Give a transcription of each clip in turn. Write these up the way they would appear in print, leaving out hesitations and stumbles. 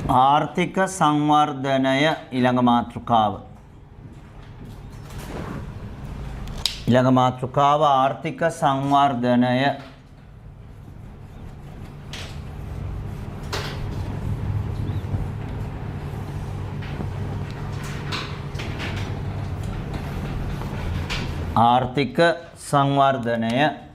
ආර්ථික සංවර්ධනය ඊළඟ මාතෘකාව. ඊළඟ මාතෘකාව ආර්ථික සංවර්ධනය. ආර්ථික සංවර්ධනය.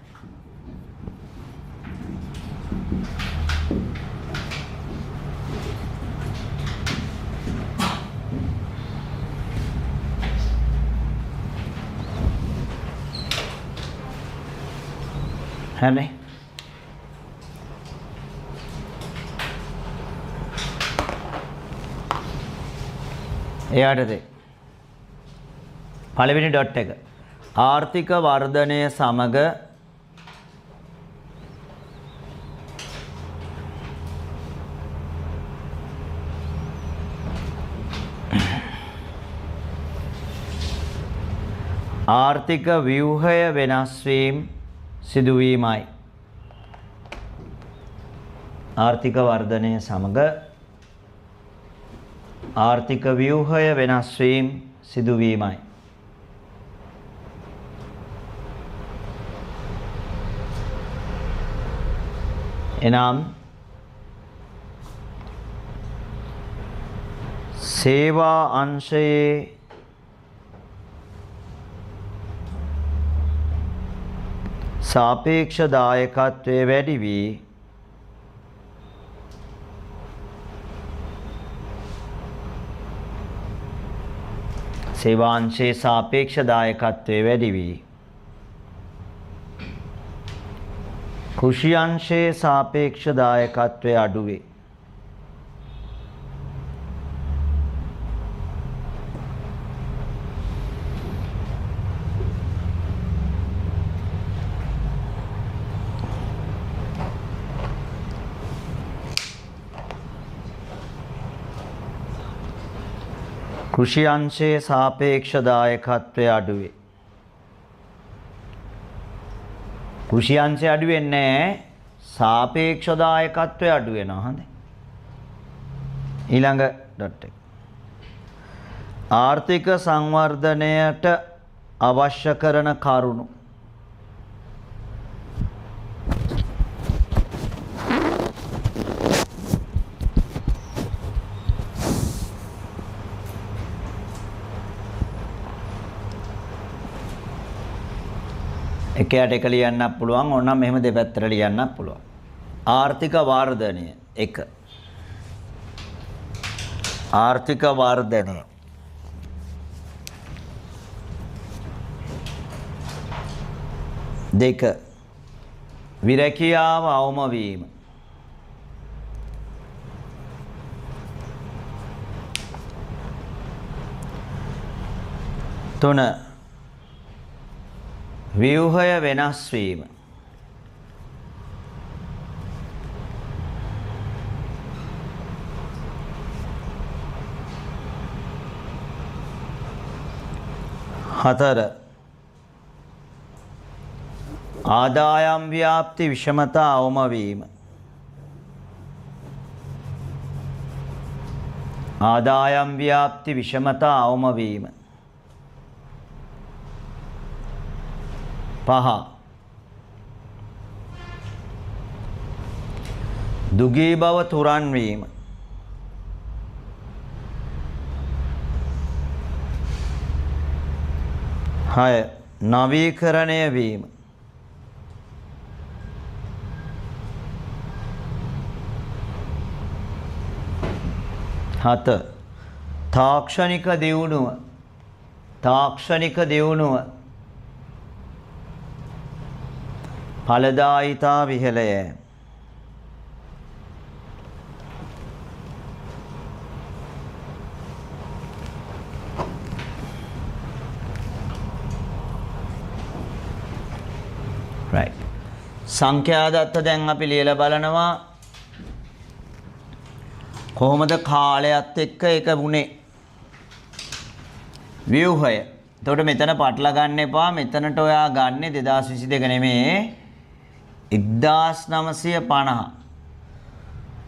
හරි. එයාටද පළවෙනි ඩොට් එක ආර්ථික වර්ධනය සමග ආර්ථික ව්‍යුහය වෙනස් වීම සිදුවීමයි. ආර්ථික වර්ධනය සමග ආර්ථික ව්‍යුහය වෙනස් වීම සිදුවීමයි. එනම් සේවා අංශයේ සාපේක්ෂ දායකත්වය වැඩි වී සේවාංශයේ සාපේක්ෂ දායකත්වය වැඩි වී කෘෂි අංශයේ සාපේක්ෂ දායකත්වය අඩු වේ. කෘෂි අංශයේ සාපේක්ෂ දායකත්වය අඩු වේ. කෘෂි අංශය අඩු වෙන්නේ නැහැ, සාපේක්ෂ දායකත්වය අඩු වෙනවා. හරි. ඊළඟ ඩොට් එක. ආර්ථික සංවර්ධනයට අවශ්‍ය කරන කරුණු. එකයට එක ලියන්නත් පුළුවන්, ඕනනම් මෙහෙම දෙපැත්තට ලියන්නත් පුළුවන්. ආර්ථික වර්ධනය 1. ආර්ථික වර්ධනය 2. විරැකියාව අවම වීම 3. ව්‍යුහය වෙනස් වීම 4. ආදායම් ව්‍යාප්ති විෂමතා අවම වීම. ආදායම් ව්‍යාප්ති විෂමතා අවම වීම. 5. දුගී බව තුරන් වීම. 6. නවීකරණය වීම. 7. තාක්ෂණික දියුණුව. තාක්ෂණික දියුණුව ඵලදායිතා විහෙළ යෑම. right. සංඛ්‍යා දත්ත දැන් අපි ලියලා බලනවා කොහොමද කාලයත් එක්ක ඒක වුනේ ව්‍යුහය. එතකොට මෙතන පටල ගන්න එපා. මෙතනට ඔයා ගන්නෙ 2022 නෙමෙයි 1950.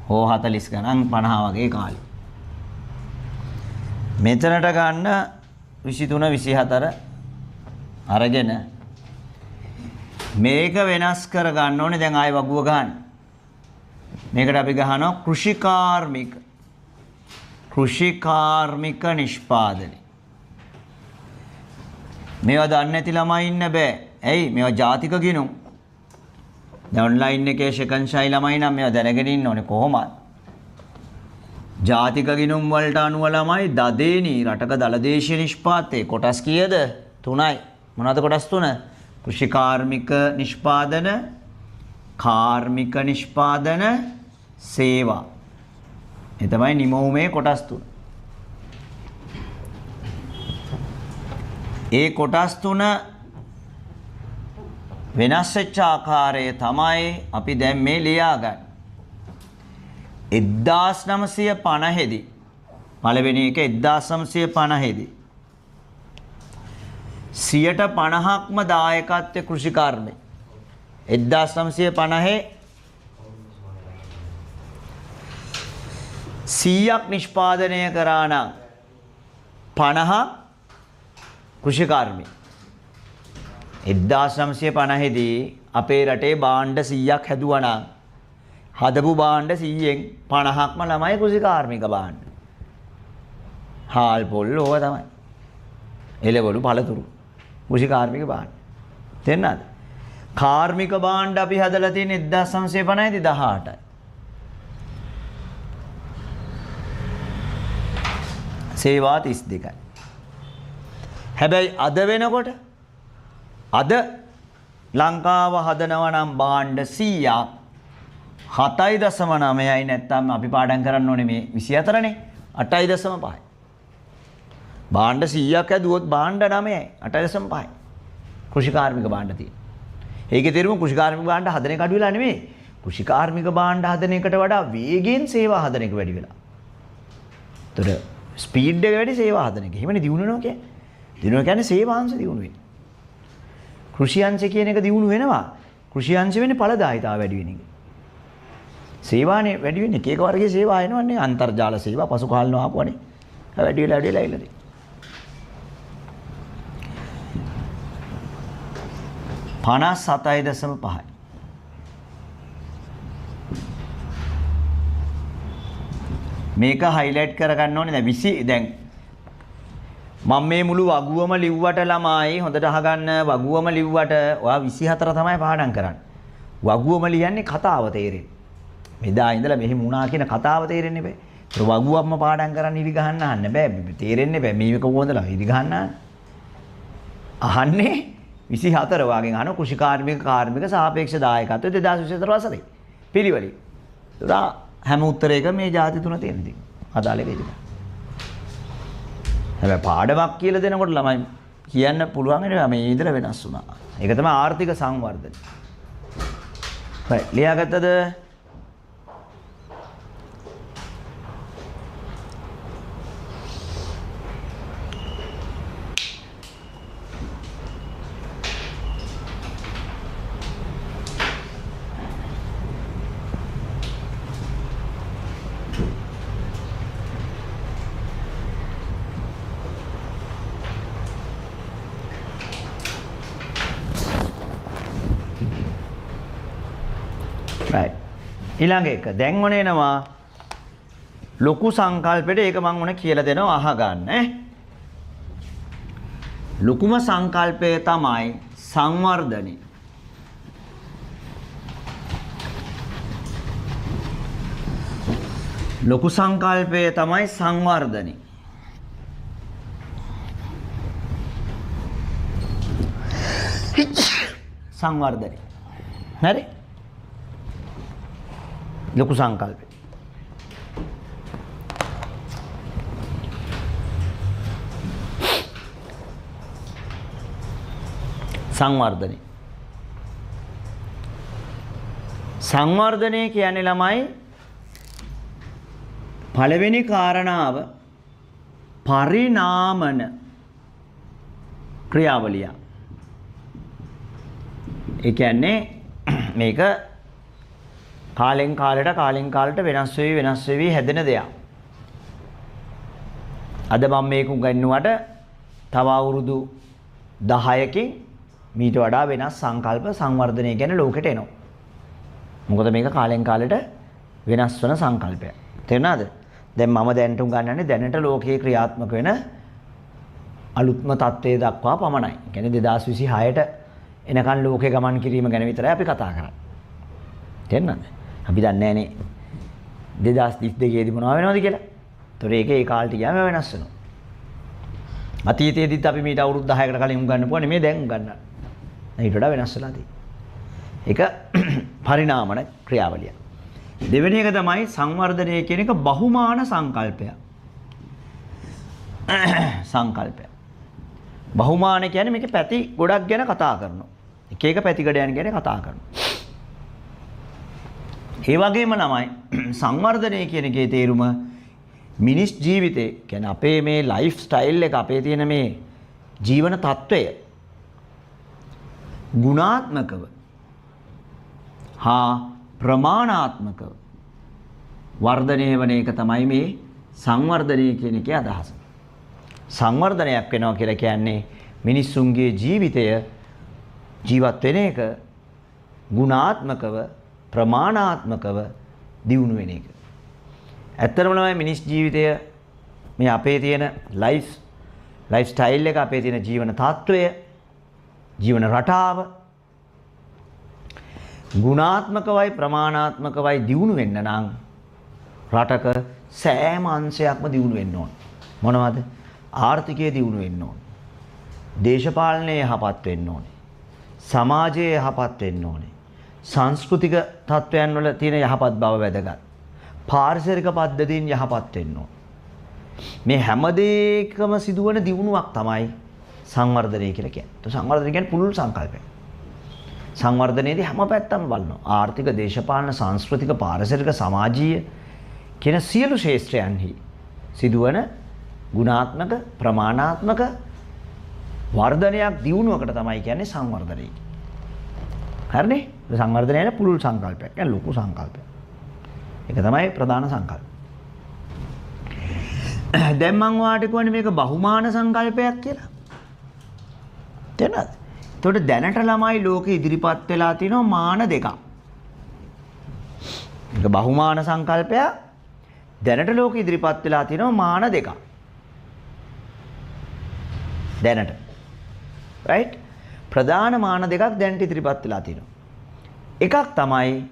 හෝ 40 ගණන් 50 වගේ කාලේ. මෙතනට ගන්න 23 24 අරගෙන මේක වෙනස් කර ගන්න ඕනේ. දැන් ආයෙ වගුව ගන්න. මේකට අපි ගහනවා කෘෂිකාර්මික නිෂ්පාදනය. මේවා දන්නේ නැති ළමයි ඉන්න බෑ. ඇයි? මේවා ජාතික ගිණුම්. දැන් ඔන්ලයින් එකේ ශිකන්ෂයි ළමයි නම් මේවා දැනගෙන ඉන්න ඕනේ කොහොමද? ජාතික ගිණුම් වලට අනුව ළමයි දදේනි රටක දලදේශීය නිෂ්පාදයේ කොටස් කීයද? 3යි. මොනවද කොටස් 3? කෘෂිකාර්මික නිෂ්පාදන, කාර්මික නිෂ්පාදන, සේවා. ඒ තමයි නිමවුමේ කොටස් 3. ඒ කොටස් 3 වෙනස් වෙච්ච ආකාරය තමයි අපි දැන් මේ ලියාගන්නේ. 1950 දී පළවෙනි එක 1950 දී 50%ක්ම දායකත්වයේ කෘෂිකාර්මයේ 1950 100ක් නිෂ්පාදනය කරා නම් 50 කෘෂිකාර්මී. 1950 දී අපේ රටේ භාණ්ඩ 100ක් හැදුවා නම් හදපු භාණ්ඩ 100න් 50ක්ම ළමයි කෘෂිකාර්මික භාණ්ඩ. හාල් පොල් ඕවා තමයි. එළවලු පළතුරු කෘෂිකාර්මික භාණ්ඩ. තේරෙනවද? කාර්මික භාණ්ඩ අපි හදලා තියෙන 1950 දී 18යි. සේවා 32යි. හැබැයි අද වෙනකොට අද ලංකාව හදනවා නම් භාණ්ඩ 100ක් 7.9යි නැත්තම් අපි පාඩම් කරන්න ඕනේ මේ 24නේ 8.5යි. භාණ්ඩ 100ක් ඇදුවොත් භාණ්ඩ 9යි 8.5යි. කෘෂිකාර්මික භාණ්ඩ තියෙන. ඒකේ තේරුම කෘෂිකාර්මික භාණ්ඩ හදන එක අඩු වෙලා නෙමෙයි. කෘෂිකාර්මික භාණ්ඩ හදන එකට වඩා වේගයෙන් සේවා හදන එක වැඩි වෙලා. ඒතර ස්පීඩ් එක වැඩි සේවා හදන එක. එහෙමනේ දියුණු වෙනවා කියන්නේ. දියුණුව කියන්නේ සේවාංශ දියුණු වෙන්නේ. කෘෂි අංශ කියන එක දියුණු වෙනවා. කෘෂි අංශ වෙන්නේ ඵලදායිතාව වැඩි වෙන එක. සේවානේ වැඩි වෙන්නේ එක වර්ගයේ සේවා එනවන්නේ අන්තර්ජාල සේවා පසු කාලන ආපුවනේ. වැඩි වෙලා ඉල්ලදී. පනස් 7.5යි. මේක හයිලයිට් කරගන්න ඕනේ. දැන් 20 දැන් මම මේ මුළු වගුවම ලිව්වට ළමයි හොඳට අහගන්න. වගුවම ලිව්වට ඔයා 24 තමයි පාඩම් කරන්නේ. වගුවම ලියන්නේ කතාව තේරෙන්නේ. මෙදා ඉඳලා මෙහි මුණා කියන කතාව තේරෙන්නේ බෑ. ඒක වගුවක්ම පාඩම් කරන්න ඉරි ගහන්න අහන්න බෑ. තේරෙන්නේ බෑ. මේක කොහොමදලා ඉරි ගහන්න අහන්නේ 24 වාගෙන් අහන කෘෂිකාර්මික කාර්මික සාපේක්ෂ දායකත්වය 2024 වසරේ පිළිවෙලින්. ඒක හැම උත්තරයක මේ ಜಾති තුන තියෙන ඉතින්. අදාළ එක ඉතින්. හැබැයි පාඩමක් කියලා දෙනකොට ළමයි කියන්න පුළුවන් වෙනවා මේ ඉඳලා වෙනස් වුණා. ඒක තමයි ආර්ථික සංවර්ධනය. හරි ලියාගත්තද? ඊළඟ එක දැන් මොන එනවා ලොකු සංකල්පෙට ඒක මම උන කියලා දෙනවා අහගන්න ලොකුම සංකල්පය තමයි සංවර්ධනය. ලොකු සංකල්පය තමයි සංවර්ධනය. සංවර්ධනය. හරි? ලොකු සංකල්පය. සංවර්ධනය. සංවර්ධනය කියන්නේ ළමයි පළවෙනි කාරණාව පරිණාමන ක්‍රියාවලිය. ඒ කියන්නේ මේක කාලෙන් කාලට වෙනස් වෙවි හැදෙන දෙයක්. අද මම මේක උගන්වුවට තව අවුරුදු 10කින් මීට වඩා වෙනස් සංකල්ප සංවර්ධනය ගැන ලෝකෙට එනවා. මොකද මේක කාලෙන් කාලට වෙනස් වෙන සංකල්පයක්. තේරුණාද? දැන් මම දැනට උගන්වන්නේ දැනට ලෝකයේ ක්‍රියාත්මක වෙන අලුත්ම තත්ත්වයේ දක්වා පමණයි. කියන්නේ 2026ට එනකන් ලෝකේ ගමන් කිරීම ගැන විතරයි අපි කතා කරන්නේ. තේරුණාද? අපි දන්නේ නැහනේ 2032 දී මොනව වෙනවද කියලා. ඒතොර ඒක ඒ කාලට ගියාම වෙනස් වෙනවා. අතීතයේදීත් අපි මීට අවුරුදු 10කට කලින් උගන්වපුවා නෙමෙයි දැන් උගන්වන්නේ. ඊට වඩා වෙනස් වෙලා තියෙන්නේ. ඒක පරිණාමන ක්‍රියාවලිය. දෙවෙනි එක තමයි සංවර්ධනය කියන එක බහුමාන සංකල්පයක්. සංකල්පයක්. බහුමාන කියන්නේ මේකේ පැති ගොඩක් ගැන කතා කරනවා. එක එක පැති ගොඩයන් ගැන කතා කරනවා. ඒ වගේම තමයි සංවර්ධනය කියන එකේ තේරුම මිනිස් ජීවිතේ කියන්නේ අපේ මේ ලයිෆ් ස්ටයිල් එක අපේ තියෙන මේ ජීවන තත්වය ගුණාත්මකව හා ප්‍රමාණාත්මකව වර්ධනය වන එක තමයි මේ සංවර්ධනය කියන එකේ අදහස. සංවර්ධනයක් වෙනවා කියලා කියන්නේ මිනිස්සුන්ගේ ජීවිතය ජීවත් වෙන එක ගුණාත්මකව ප්‍රමාණාත්මකව දියුණු වෙන එක. ඇත්තටම තමයි මිනිස් ජීවිතය මේ අපේ තියෙන ලයිෆ් ස්ටයිල් එක අපේ තියෙන ජීවන තත්වය ජීවන රටාව ගුණාත්මකවයි ප්‍රමාණාත්මකවයි දියුණු වෙන්න නම් රටක සෑම අංශයක්ම දියුණු වෙන්න ඕන. මොනවද? ආර්ථිකය දියුණු වෙන්න ඕන. දේශපාලනය යහපත් වෙන්න ඕනේ. සමාජය යහපත් වෙන්න ඕනේ. සංස්කෘතික තත්වයන් වල තියෙන යහපත් බව වැදගත්. පාරිසරික පද්ධතීන් යහපත් වෙන්න ඕන. මේ හැම දෙයකම සිදුවන දියුණුවක් තමයි සංවර්ධනය කියලා කියන්නේ. සංවර්ධනය කියන්නේ පුළුල් සංකල්පයක්. සංවර්ධනයේදී හැම පැත්තම බලනවා. ආර්ථික, දේශපාලන, සංස්කෘතික, පාරිසරික, සමාජීය කියන සියලු ශේෂ්ත්‍රයන්හි සිදුවන ගුණාත්මක, ප්‍රමාණාත්මක වර්ධනයක් දියුණුවකට තමයි කියන්නේ සංවර්ධනය. හරිනේ? සංවර්ධනය කියන්නේ පුළුල් සංකල්පයක්. කියන්නේ ලොකු සංකල්පයක්. ඒක තමයි ප්‍රධාන සංකල්පය. දැන් මම ඔයාලට කියන්නේ මේක බහුමාන සංකල්පයක් කියලා. තේරෙනවද? එතකොට දැනට ළමයි ලෝකෙ ඉදිරිපත් වෙලා තිනවා මාන දෙකක්. මේක බහුමාන සංකල්පයක්. දැනට ලෝකෙ ඉදිරිපත් වෙලා තිනවා මාන දෙකක්. දැනට. right? ප්‍රධාන මාන දෙකක් දැනට ඉදිරිපත් වෙලා තිනවා. එකක් තමයි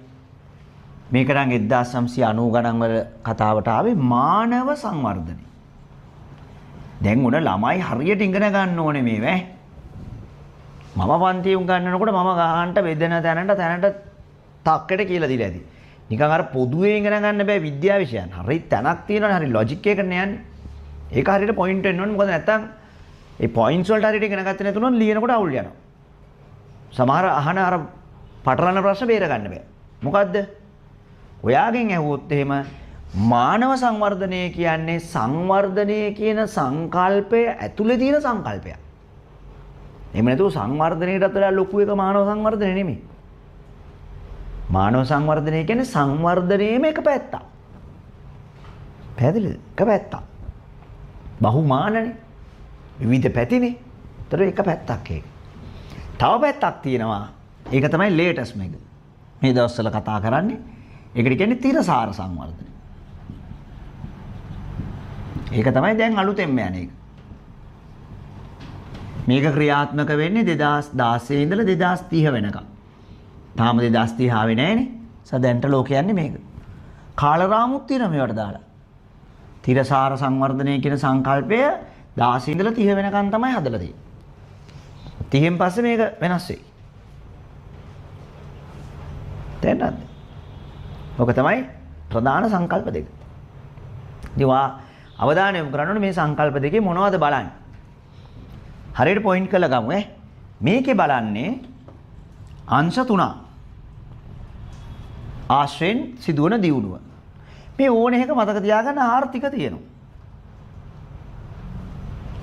මේක නම් 1990 ගණන් වල කතාවට ආවේ මානව සංවර්ධනය. දැන් උන ළමයි හරියට ඉගෙන ගන්න ඕනේ මේවා. මම පන්තියේ උගන්වනකොට මම ගහන්න බෙදෙන තැනට තක්කෙට කියලා දීලා ඇති. නිකන් අර පොදුවේ ඉගෙන ගන්න බෑ විද්‍යා විෂයන්. හරි තැනක් තියෙනවනේ හරි ලොජික් එකකට යන්නේ. ඒක හරියට පොයින්ට් වෙන්න ඕනේ. මොකද නැත්තම් ඒ පොයින්ට්ස් වලට හරියට ඉගෙන ගත්තේ නැතුනොත් ලියනකොට අවුල් යනවා. සමහර අහන අර පටලන ප්‍රශ්න බේර ගන්න බෑ. මොකද්ද? ඔයාගෙන් ඇහුවොත් එහෙම මානව සංවර්ධනය කියන්නේ සංවර්ධනය කියන සංකල්පය ඇතුලේ තියෙන සංකල්පයක්. එහෙම නැතුව සංවර්ධනයටත් වඩා ලොකු එක මානව සංවර්ධනය නෙමෙයි. මානව සංවර්ධනය කියන්නේ සංවර්ධනයේම එක පැත්තක්. පැහැදිලිද? එක පැත්තක්. බහුමානනේ. විවිධ පැතිනේ. ඒතර එක පැත්තක් ඒක. තව පැත්තක් තියෙනවා. ඒක තමයි ලේටස්ට් එක. මේ දවස්වල කතා කරන්නේ. ඒකට කියන්නේ තිරසාර සංවර්ධනය. ඒක තමයි දැන් අලුතෙන්ම යන එක. මේක ක්‍රියාත්මක වෙන්නේ 2016 ඉඳලා 2030 වෙනකම්. තාම 2030 ආවේ නැහනේ. සදැන්ට ලෝකෙ යන්නේ මේක. කාලරාමුත් තියෙනවා මේවට දාලා. තිරසාර සංවර්ධනය කියන සංකල්පය 16 ඉඳලා 30 වෙනකම් තමයි හදලා තියෙන්නේ. 30න් පස්සේ මේක වෙනස් වෙයි. තේරෙනවද? ඔක තමයි ප්‍රධාන සංකල්ප දෙක. ඉතින් අවධානය යොමු කරන්න ඕනේ මේ සංකල්ප දෙකේ මොනවද බලන්නේ. හරියට පොයින්ට් කරලා ගමු ඈ. මේකේ බලන්නේ අංශ තුනක්. ආශ්‍රයෙන් සිදුවන දියුණුව. මේ ඕන එක මතක තියාගන්න ආර්ථික තියෙනවා.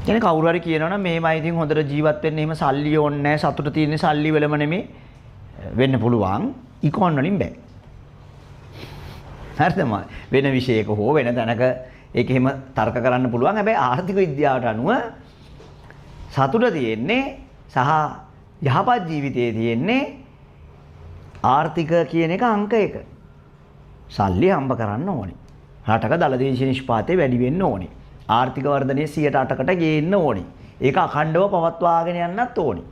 කියන්නේ කවුරු හරි කියනවනම් මේමයි ඉතින් හොඳට ජීවත් වෙන්න එහෙම සල්ලි ඕනේ නැහැ. සතුට තියෙන්නේ සල්ලි වලම නෙමෙයි වෙන්න පුළුවන්. ඉකොන් වලින් බෑ. හරිද? වෙන විෂයක හෝ වෙන තැනක ඒක එහෙම තර්ක කරන්න පුළුවන්. හැබැයි ආර්ථික විද්‍යාවට අනුව සතුට තියෙන්නේ සහ යහපත් ජීවිතයේ තියෙන්නේ ආර්ථික කියන එක අංක 1. සල්ලි හම්බ කරන්න ඕනේ. රටක දලදේශීය නිෂ්පාදනය වැඩි වෙන්න ඕනේ. ආර්ථික වර්ධනය 108කට ගේන්න ඕනේ. ඒක අඛණ්ඩව පවත්වාගෙන යන්නත් ඕනේ.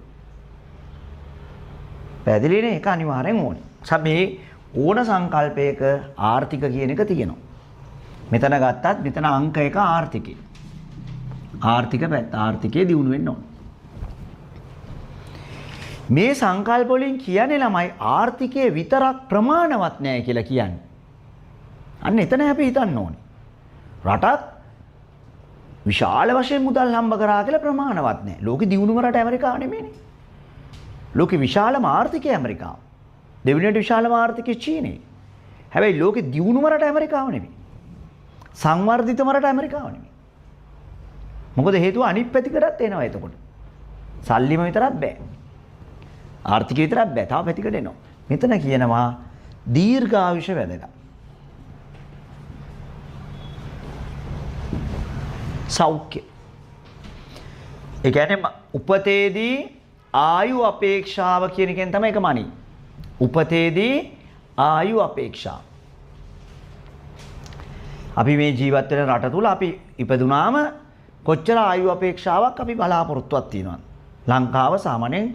පැහැදිලිනේ? ඒක අනිවාර්යෙන් ඕනේ. මේ ඕන සංකල්පයක ආර්ථික කියන එක තියෙනවා. මෙතන ගත්තත් මෙතන අංක 1 ආර්ථිකය. ආර්ථික පැත්ත ආර්ථිකයේ දියුණු වෙන්න ඕන. මේ සංකල්ප වලින් කියන්නේ ළමයි ආර්ථිකයේ විතරක් ප්‍රමාණවත් නැහැ කියලා කියන්නේ. අන්න එතන අපි හිතන්න ඕනේ. රටක් විශාල වශයෙන් මුදල් හම්බ කරා කියලා ප්‍රමාණවත් නැහැ. ලෝකෙ දියුණුම රට ඇමරිකාව නෙමෙයිනේ. ලෝකෙ විශාලම ආර්ථිකය ඇමරිකාව. දෙවෙනියට විශාලම ආර්ථිකය චීනය. හැබැයි ලෝකෙ දියුණුම රට ඇමරිකාව නෙමෙයි. සංවර්ධිතම රට ඇමරිකාව නෙමෙයි. මොකද හේතුව අනිත් පැතිකඩත් එනවා එතකොට. සල්ලිම විතරක් බෑ. ආර්ථිකය විතරක් බෑ. තව පැතිකඩ එනවා. මෙතන කියනවා දීර්ඝායුෂ වැදගත්. සෞඛ්‍ය. ඒ කියන්නේ උපතේදී ආයු අපේක්ෂාව කියන එකෙන් තමයි ඒක මනි. උපතේදී ආයු අපේක්ෂාව. අපි මේ ජීවත් වෙන රට තුල අපි ඉපදුනාම කොච්චර ආයු අපේක්ෂාවක් අපි බලාපොරොත්තුවක් තියෙනවද? ලංකාව සාමාන්‍යයෙන්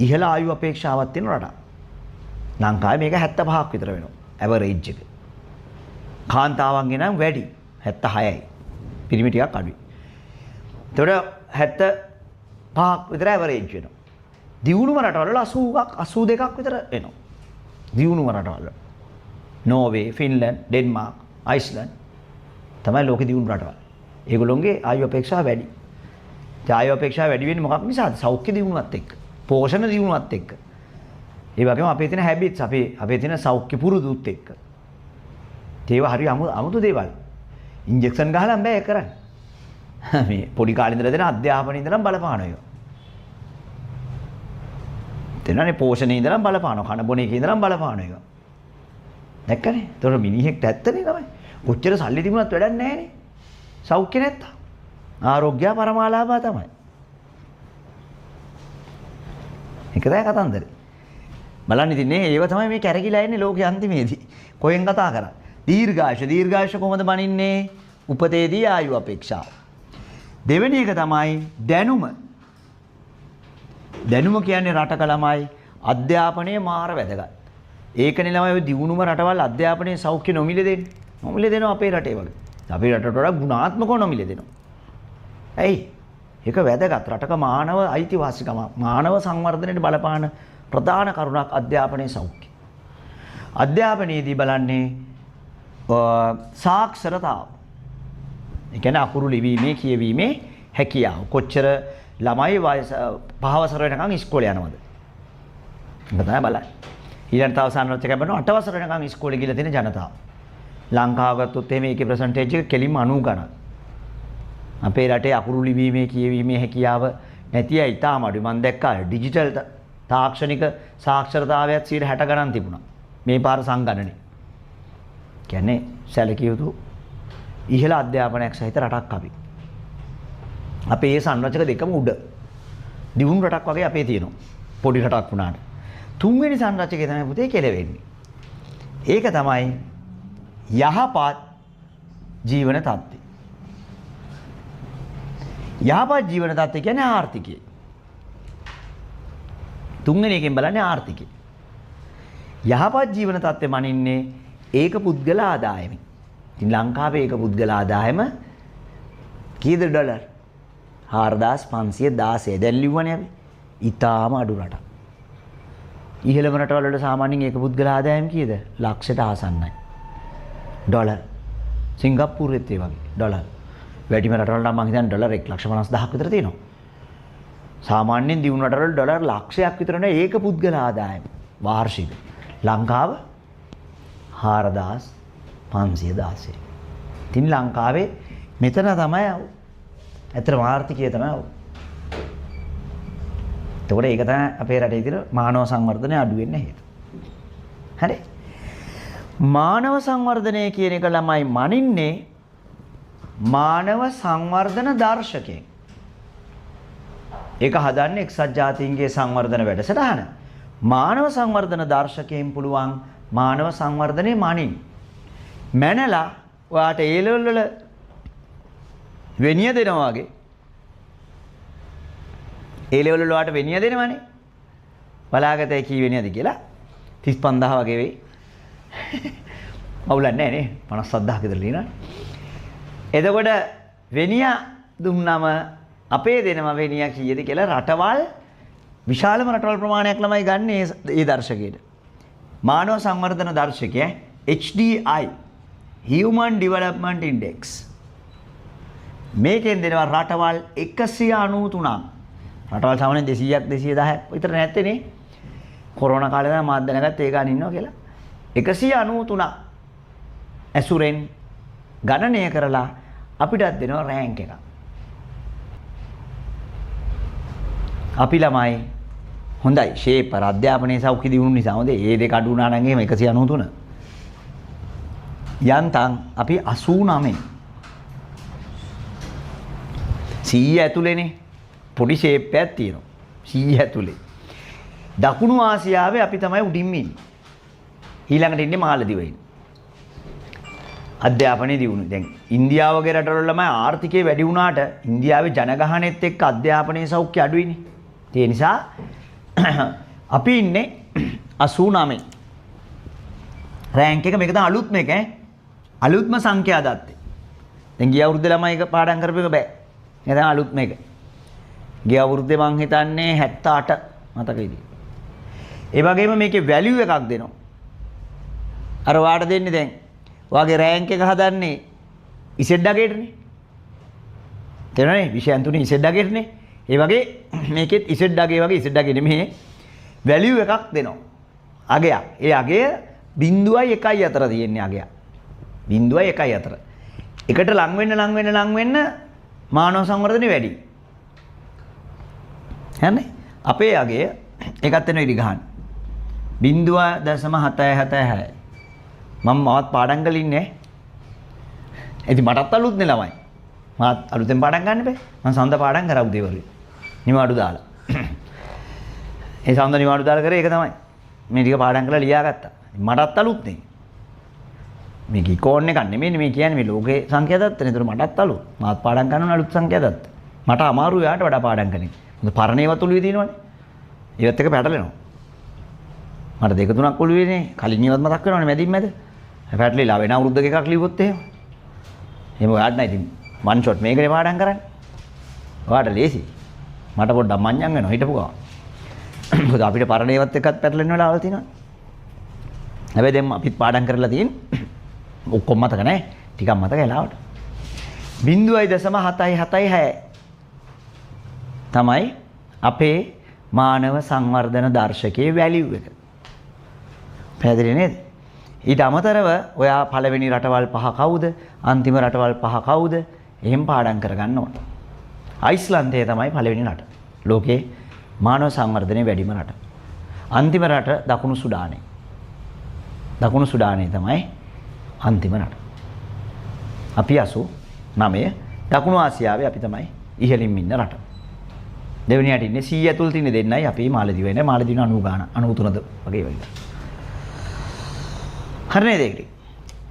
ඉහළ ආයු අපේක්ෂාවක් තියෙන රටක්. ලංකාවේ මේක 75ක් විතර වෙනවා. ඇවරේජ් එක. කාන්තාවන්ගේ නම් වැඩි 76යි. පිරිමි ටිකක් අඩුයි. ඒතකොට 75ක් විතර ඇවරේජ් වෙනවා. දියුණුම රටවල 82ක් විතර එනවා. දියුණුම රටවල. නෝර්වේ, ෆින්ලන්ඩ්, ඩෙන්මාර්ක්, අයිස්ලන්ඩ් තමයි ලෝකෙ දියුණු රටවල්. ඒගොල්ලොන්ගේ ආයු අපේක්ෂාව වැඩි. ඒ ආයු අපේක්ෂාව වැඩි වෙන්නේ මොකක් නිසාද? සෞඛ්‍ය දියුණුවත් එක්ක, පෝෂණ දියුණුවත් එක්ක. ඒ වගේම අපේ තියෙන හැබිට්ස්, අපේ තියෙන සෞඛ්‍ය පුරුදුත් එක්ක. ඒවා හරි අමුතු දේවල්. ඉන්ජෙක්ෂන් ගහලා බෑ ඒක කරන්නේ. මේ පොඩි කාලේ ඉඳලා දෙන අධ්‍යාපනයේ ඉඳලා බලපානවා ඒක. දෙනනේ පෝෂණයේ ඉඳලා බලපානවා, කන බොන එකේ ඉඳලා බලපානවා ඒක. දැක්කනේ? ඒතකොට මිනිහෙක්ට ඇත්තනේ තමයි. කොච්චර සල්ලි තිබුණත් වැඩක් නැහැ නේ. සෞඛ්‍ය නැත්තම්. ආරෝග්‍ය පරමාලාභය තමයි. ඒක තමයි කතන්දරේ. බලන්න ඉතින් ඒව තමයි මේ කැරකිලා ඉන්නේ ලෝකයේ අන්තිමේදී. කොහෙන් කතා කරා? දීර්ඝායුෂ කොහොමද බණින්නේ? උපතේදී ආයු අපේක්ෂාව. දෙවෙනි එක තමයි දැනුම. දැනුම කියන්නේ රටක ළමයි අධ්‍යාපනයේ මාර වැදගත්. ඒකනේ ළමයි දියුණුම රටවල් අධ්‍යාපනයේ සෞඛ්‍ය නොමිලේ දෙන්නේ. නොමිලේ දෙනවා අපේ රටේ වගේ. අපේ රටට වඩා ගුණාත්මකව නොමිලේ දෙනවා. ඇයි? ඒක වැදගත්. රටක මානව අයිතිවාසිකම, මානව සංවර්ධනයට බලපාන ප්‍රධාන කරුණක් අධ්‍යාපනයේ සෞඛ්‍ය. අධ්‍යාපනයේදී බලන්නේ සාක්ෂරතාව. ඒ කියන්නේ අකුරු ලිවීමේ, කියවීමේ හැකියාව. කොච්චර ළමයි වයස 5 වසර වෙනකන් ඉස්කෝලේ යනවද? ඒක තමයි බලන්නේ. ඊළඟ තව සාමාන්‍යයෙන් කියනවා 8 වසර වෙනකන් ඉස්කෝලේ ගිහලා තියෙන ජනතාව. ලංකාව ගත්තොත් එහෙම ඒකේ ප්‍රසන්ටේජ් එක කෙලින්ම 90 ගණන්. අපේ රටේ අකුරු ලිවීමේ, කියවීමේ හැකියාව නැති අය ඉතාම අඩුයි. මම දැක්කා ඩිජිටල් තාක්ෂණික සාක්ෂරතාවයත් 60 ගණන් තිබුණා. මේ පාර සංගණනේ. කියන්නේ සැලකිය යුතු ඉහළ අධ්‍යාපනයක් සහිත රටක් අපි. අපේ මේ සංරචක දෙකම උඩ. දියුණු රටක් වගේ අපේ තියෙනවා. පොඩි රටක් වුණාට. තුන්වෙනි සංරචකය තමයි පුතේ කෙලවෙන්නේ. ඒක තමයි යහපත් ජීවන තත්ත්වය. යහපත් ජීවන තත්ත්වය කියන්නේ ආර්ථිකය. තුන්වෙනි එකෙන් බලන්නේ ආර්ථිකය. යහපත් ජීවන තත්ත්වෙ මනින්නේ ඒක පුද්ගල ආදායමයි. ඉතින් ලංකාවේ ඒක පුද්ගල ආදායම කීයද ඩොලර්? 4516. දැන් ලිව්වනේ අපි. ඊටාම අඩු රටක්. ඉහළම රටවල වල සාමාන්‍යයෙන් ඒක පුද්ගල ආදායම කීයද? ලක්ෂයට ආසන්නයි. ඩොලර්. සිංගප්පූරුවෙත් ඒ වගේ ඩොලර්. වැඩිම රටවල නම් මම හිතන්නේ ඩොලර් 1,50,000ක් විතර තියෙනවා. සාමාන්‍යයෙන් දියුණු රටවල ඩොලර් ලක්ෂයක් විතර නේ ඒක පුද්ගල ආදායම වාර්ෂික. ලංකාව 4516. ඉතින් ලංකාවේ මෙතන තමයි ඇත්තටම ආර්ථිකය තමයි. එතකොට ඒක තමයි අපේ රටේ තියෙන මානව සංවර්ධනය අඩු වෙන්න හේතුව. හරි. මානව සංවර්ධනය කියන එක ළමයි මනින්නේ මානව සංවර්ධන දර්ශකයෙන්. ඒක හදන්නේ එක්සත් ජාතීන්ගේ සංවර්ධන වැඩසටහන. මානව සංවර්ධන දර්ශකයෙන් පුළුවන් මානව සංවර්ධනේ මනින්. මැනලා ඔයාට ඒ ලෙවල් වල වෙනිය දෙනවා වගේ. ඒ ලෙවල් වල ඔයාට වෙනිය දෙනවනේ. බලාගතේ කී වෙනියද කියලා 35000 වගේ වෙයි. අවුලක් නැහැ නේ 57000 විතර ලියනවා. එතකොට වෙනිය දුන්නම අපේ දෙනම වෙනිය කීයද කියලා රටවල් විශාලම රටවල් ප්‍රමාණයක් ළමයි ගන්න ඒ දර්ශකයට. මානව සංවර්ධන දර්ශකය HDI Human Development Index. මේකෙන් දෙනවා රටවල් 193ක්. රටවල් සාමාන්‍යයෙන් 200ක් 210ක් විතර නැත්තේ නේ. කොරෝනා කාලේ තමයි මාත් දැනගත්ත ඒ ගාන ඉන්නවා කියලා. 193 ඇසුරෙන් ගණනය කරලා අපිටත් දෙනවා රෑන්ක් එකක්. අපි ළමයි හොඳයි ෂේපර් අධ්‍යාපනයේ සෞඛ්‍ය දියුණු නිසා හොඳ ඒ දෙක අඩු වුණා නම් එහෙම 193. යන්තම් අපි 89. 100 ඇතුලේනේ පොඩි ෂේප් එකක් තියෙනවා. 100 ඇතුලේ. දකුණු ආසියාවේ අපි තමයි උඩින්ම ඉන්නේ. ඊළඟට ඉන්නේ මාලදිවයින්. අධ්‍යාපනයේ දියුණු. දැන් ඉන්දියාව වගේ රටවල ළමයි ආර්ථිකය වැඩි වුණාට ඉන්දියාවේ ජනගහනයත් එක්ක අධ්‍යාපනයේ සෞඛ්‍ය අඩුයිනේ. ඒ නිසා අපි ඉන්නේ 89. රෑන්ක් එක මේක තමයි අලුත්ම එක ඈ. අලුත්ම සංඛ්‍යා දත්තේ. දැන් ගිය අවුරුද්දේ ළමයි එක පාඩම් කරපු එක බෑ. ඒක තමයි අලුත්ම එක. ගිය අවුරුද්දේ මං හිතන්නේ 78 මතකයිද? ඒ වගේම මේකේ වැලියු එකක් දෙනවා. අර වාට දෙන්නේ දැන් ඔයාගේ රෑන්ක් එක හදන්නේ ඉසෙඩ් අගේටනේ. තේරෙනවනේ? විෂයන් තුනේ ඉසෙඩ් අගේටනේ. ඒ වගේ මේකෙත් ඉසෙඩ් අගේ වගේ ඉසෙඩ් අගේ නෙමෙයි වැලියු එකක් දෙනවා. අගයක්. ඒ අගය 0.1 අතර තියෙන්නේ අගයක්. 0.1 අතර. එකට ලං වෙන්න මානව සංවර්ධනය වැඩි. හරිනේ? අපේ අගය ඒකත් වෙන ඉරි ගහන්න. 0.776. මම මාත් පාඩම් කරලා ඉන්නේ. ඉතින් මටත් අලුත් නේ ළමයි. මාත් අලුතෙන් පාඩම් ගන්න බෑ. මම සඳ පාඩම් කරා උදේ වරුවේ. නිවාඩු දාලා. ඒ සඳ නිවාඩු දාලා කරේ ඒක තමයි. මේ ටික පාඩම් කරලා ලියාගත්තා. මටත් අලුත් නේ. මේක ඉකෝන් එකක් නෙමෙයි මේ කියන්නේ මේ ලෝකේ සංඛ්‍යා දත්තනේ. ඒතර මටත් අලුත්. මාත් පාඩම් කරන අලුත් සංඛ්‍යා දත්ත. මට අමාරු යාට වඩා පාඩම් කරන්නේ. මොකද පරණේවත් ඔළුවේ තියෙනවනේ. ඒවත් එක පැටලෙනවා. මට දෙක තුනක් ඔළුවේනේ. කලින් ඒවත් මතක් වෙනවනේ මැදින් මැද. පැටලිලා වෙන අවුරුද්දක එකක් ලියුවොත් එහෙම. එහෙම ඔයාට නෑ ඉතින් වන් ෂොට් මේකනේ පාඩම් කරන්නේ. ඔයාට ලේසි. මට පොඩ්ඩක් මඤ්ඤම් වෙනවා හිටපු ගා. මොකද අපිට පරණේවත් එකත් පැටලෙන වෙලාවල් තියෙනවා. හැබැයි දැන් අපිත් පාඩම් කරලා තියෙන්නේ ඔක්කොම මතක නෑ. ටිකක් මතක වෙලාවට. 0.776 තමයි අපේ මානව සංවර්ධන දර්ශකයේ වැලියු එක. පැහැදිලි නේද? ඊට අමතරව ඔයා පළවෙනි රටවල් 5 කවුද? අන්තිම රටවල් 5 කවුද? එහෙම පාඩම් කරගන්න ඕන. අයිස්ලන්තය තමයි පළවෙනි රට. ලෝකේ මානව සංවර්ධනයේ වැඩිම රට. අන්තිම රට දකුණු සුඩානය. දකුණු සුඩානය තමයි අන්තිම රට. අපි 89 දකුණු ආසියාවේ අපි තමයි ඉහළින් ඉන්න රට. දෙවෙනියට ඉන්නේ 100 ඇතුළත ඉන්නේ දෙන්නයි අපි මාලදිව වෙන්නේ. මාලදිව 90 ගාන 93ද වගේ වගේ. හරිනේ දෙකටි.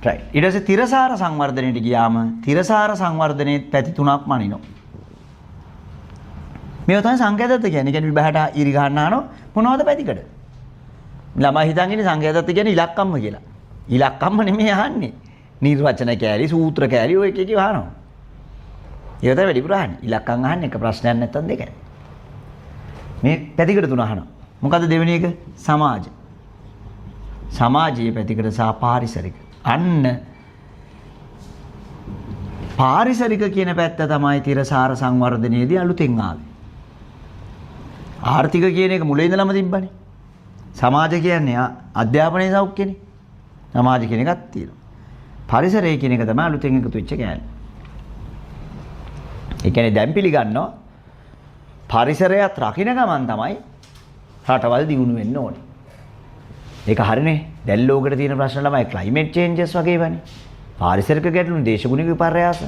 රයිට්. ඊට පස්සේ තිරසාර සංවර්ධනයට ගියාම තිරසාර සංවර්ධනයේ පැති තුනක් මනිනවා. මේව තමයි සංකේතත් කියන්නේ. කියන්නේ විභාගයට ඉරි ගන්න ආනෝ මොනවද පැතිකඩ? ළමයි හිතන් ඉන්නේ සංකේතත් කියන්නේ ඉලක්කම්ම කියලා. ඉලක්කම්ම නෙමෙයි අහන්නේ. නිර්වචන කෑලි, සූත්‍ර කෑලි ඔය එක එක අහනවා. ඒක තමයි වැඩිපුර අහන්නේ. ඉලක්කම් අහන්නේ එක ප්‍රශ්නයක් නැත්තම් දෙකයි. මේ පැතිකඩ තුන අහනවා. මොකද්ද දෙවෙනි එක? සමාජ. සමාජීය පැතිකඩ සහ පාරිසරික. අන්න පාරිසරික කියන පැත්ත තමයි තිරසාර සංවර්ධනයේදී අලුතෙන් ආවේ. ආර්ථික කියන එක මුලින් ඉඳලම තිබ්බනේ. සමාජ කියන්නේ අධ්‍යාපනයේ සෞඛ්‍යනේ. සමාජ කියන එකක් තියෙනවා. පරිසරය කියන එක තමයි අලුතෙන් එකතු වෙච්ච කෑල්ල. ඒ කියන්නේ දැන් පිළිගන්නවා පරිසරයත් රකින්න ගමන් තමයි රටවල් දියුණු වෙන්න ඕනේ. ඒක හරිනේ. දැන් ලෝකෙට තියෙන ප්‍රශ්න ළමයි ක්ලයිමේට් චේන්ජස් වගේ වනේ. පාරිසරික ගැටලු, දේශගුණික විපර්යාස,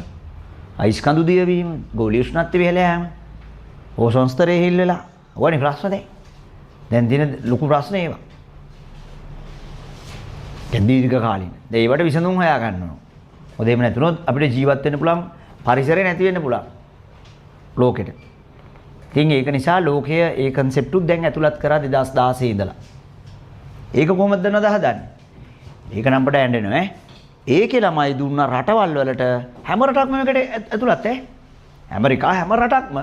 අයිස් කඳු දියවීම, ගෝලීය උෂ්ණත්වය ඉහළ යාම, ඕසෝන් ස්තරය හිල් වෙලා. ඔයනේ ප්‍රශ්න දැන් තියෙන ලොකු ප්‍රශ්න ඒවා. දීර්ඝ කාලින. දැන් ඒවට විසඳුම් හොයා ගන්න ඕන. මොකද එහෙම නැතුනොත් අපිට ජීවත් වෙන්න පුළුවන් පරිසරය නැති වෙන්න පුළුවන් ලෝකෙට. ඉතින් ඒක නිසා ලෝකය ඒ concept උත් දැන් ඇතුළත් කරා 2016 ඉඳලා. ඒක කොහොමද දන්නවද හදන්නේ? ඒක නම් අපිට ඇඬෙනවා ඈ. ඒකේ ළමයි දුන්න රටවල් වලට හැම රටක්ම මේකට ඇතුළත් ඈ. ඇමරිකා හැම රටක්ම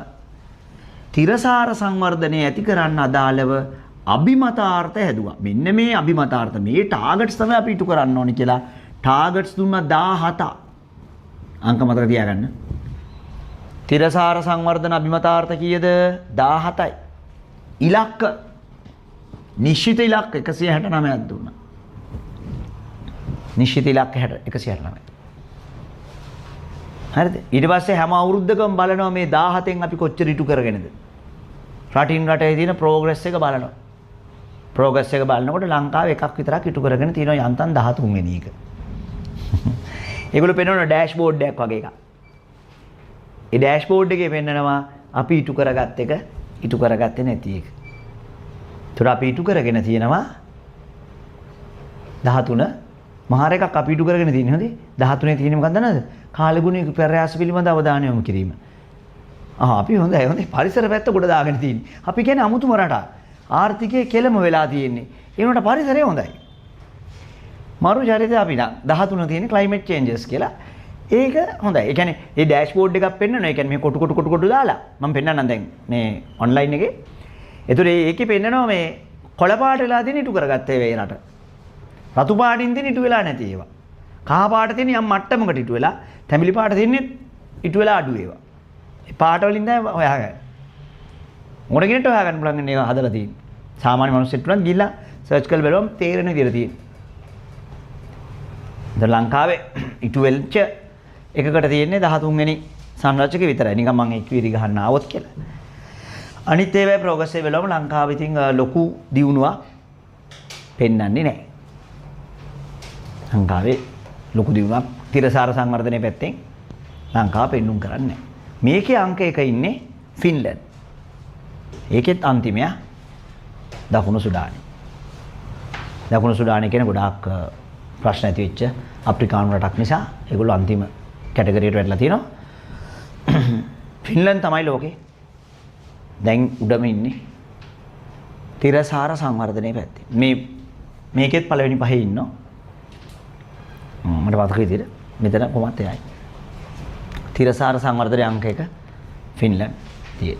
තිරසාර සංවර්ධනය ඇති කරන්න අදාළව අභිමතාර්ථ හැදුවා. මෙන්න මේ අභිමතාර්ථ මේ ටාගට්ස් තමයි අපි ඉටු කරන්න ඕනේ කියලා ටාගට්ස් දුන්නා 17. අංක මතක තියාගන්න. තිරසාර සංවර්ධන අභිමතාර්ථ කීයද? 17යි. ඉලක්ක නිශ්චිත ඉලක්ක 169ක් දුන්නා. නිශ්චිත ඉලක්ක 169. හරිද? ඊට පස්සේ හැම අවුරුද්දකම බලනවා මේ 17න් අපි කොච්චර ඉටු කරගෙනද. රටින් රටේ තියෙන ප්‍රෝග්‍රස් එක බලනවා. ප්‍රෝග්‍රස් එක බලනකොට ලංකාවේ එකක් විතරක් ඉටු කරගෙන තියෙනවා යන්තම් 13 වෙනි එක. ඒගොල්ලෝ පෙන්වන ඩෑෂ්බෝඩ් එකක් වගේ එකක්. ඒ ඩෑෂ්බෝඩ් එකේ පෙන්නනවා අපි ඉටු කරගත් එක ඉටු කරගත්තේ නැති එක. ඒතර අපි ඉටු කරගෙන තියෙනවා 13 මහා එකක් අපි ඉටු කරගෙන තියෙන්නේ හොඳේ 13 තියෙන්නේ මොකක්ද දන්නවද? කාලගුණික පර්යාස පිළිබඳ අවධානය යොමු කිරීම. අපි හොඳයි පරිසර පැත්ත ගොඩ දාගෙන තියෙන්නේ. අපි කියන්නේ අමුතුම රටක්. ආර්ථිකයේ කෙලම වෙලා තියෙන්නේ. ඒ වුණාට පරිසරය හොඳයි. මරු චරිතය අපි නම් 13 තියෙන climate changes කියලා. ඒක හොඳයි. ඒ කියන්නේ මේ ඩෑෂ්බෝඩ් එකක් පෙන්නනවා. ඒ කියන්නේ මේ කොටු දාලා මම පෙන්නන්නම් දැන් මේ ඔන්ලයින් එකේ. ඒතර ඒකේ පෙන්නනවා මේ කොළ පාට වෙලා තියෙන ඉටු කරගත්තේ වේ රට. රතු පාටින් තියෙන ඉටු වෙලා නැති ඒවා. කහ පාට තියෙන යම් මට්ටමකට ඉටු වෙලා, තැඹිලි පාට තියෙන්නේ ඉටු වෙලා අඩු ඒවා. ඒ පාට වලින් තමයි හොයාගන්නේ. මොන කෙනෙක්ට හොයාගන්න පුළුවන් මේවා හදලා තියෙන්නේ. සාමාන්‍ය මිනිස්සුන්ට උනත් ගිහිල්ලා සර්ච් කරලා බලුවම තේරෙන විදිහට තියෙන්නේ. දැන් ලංකාවේ ඉටු වෙච්ච එකකට තියෙන්නේ 13 වෙනි සංරචක විතරයි. නිකන් මම ඒක විරි ගහන්න ආවොත් කියලා. අනිත් ඒවායේ ප්‍රෝග්‍රස් එක බලවම ලංකාවේ ඉතින් ලොකු දියුණුවක් පෙන්වන්නේ නැහැ. ලංකාවේ ලොකු දියුණුවක් තිරසාර සංවර්ධනයේ පැත්තෙන් ලංකාව පෙන්눔 කරන්නේ නැහැ. මේකේ අංක 1 ඉන්නේ ෆින්ලන්ඩ්. ඒකෙත් අන්තිමයා දකුණු සුඩානි. දකුණු සුඩානි කියන ගොඩාක් ප්‍රශ්න ඇති වෙච්ච අප්‍රිකානු රටක් නිසා ඒගොල්ලෝ අන්තිම කැටගරියට වැටලා තියෙනවා. ෆින්ලන්ඩ් තමයි ලෝකේ දැන් උඩම ඉන්නේ. තිරසාර සංවර්ධනයේ පැත්තේ. මේකෙත් පළවෙනි පහේ ඉන්නවා. මට මතක විදිහට මෙතන කොහොමද එයි. තිරසාර සංවර්ධනයේ අංක 1 ෆින්ලන්ඩ් තියෙයි.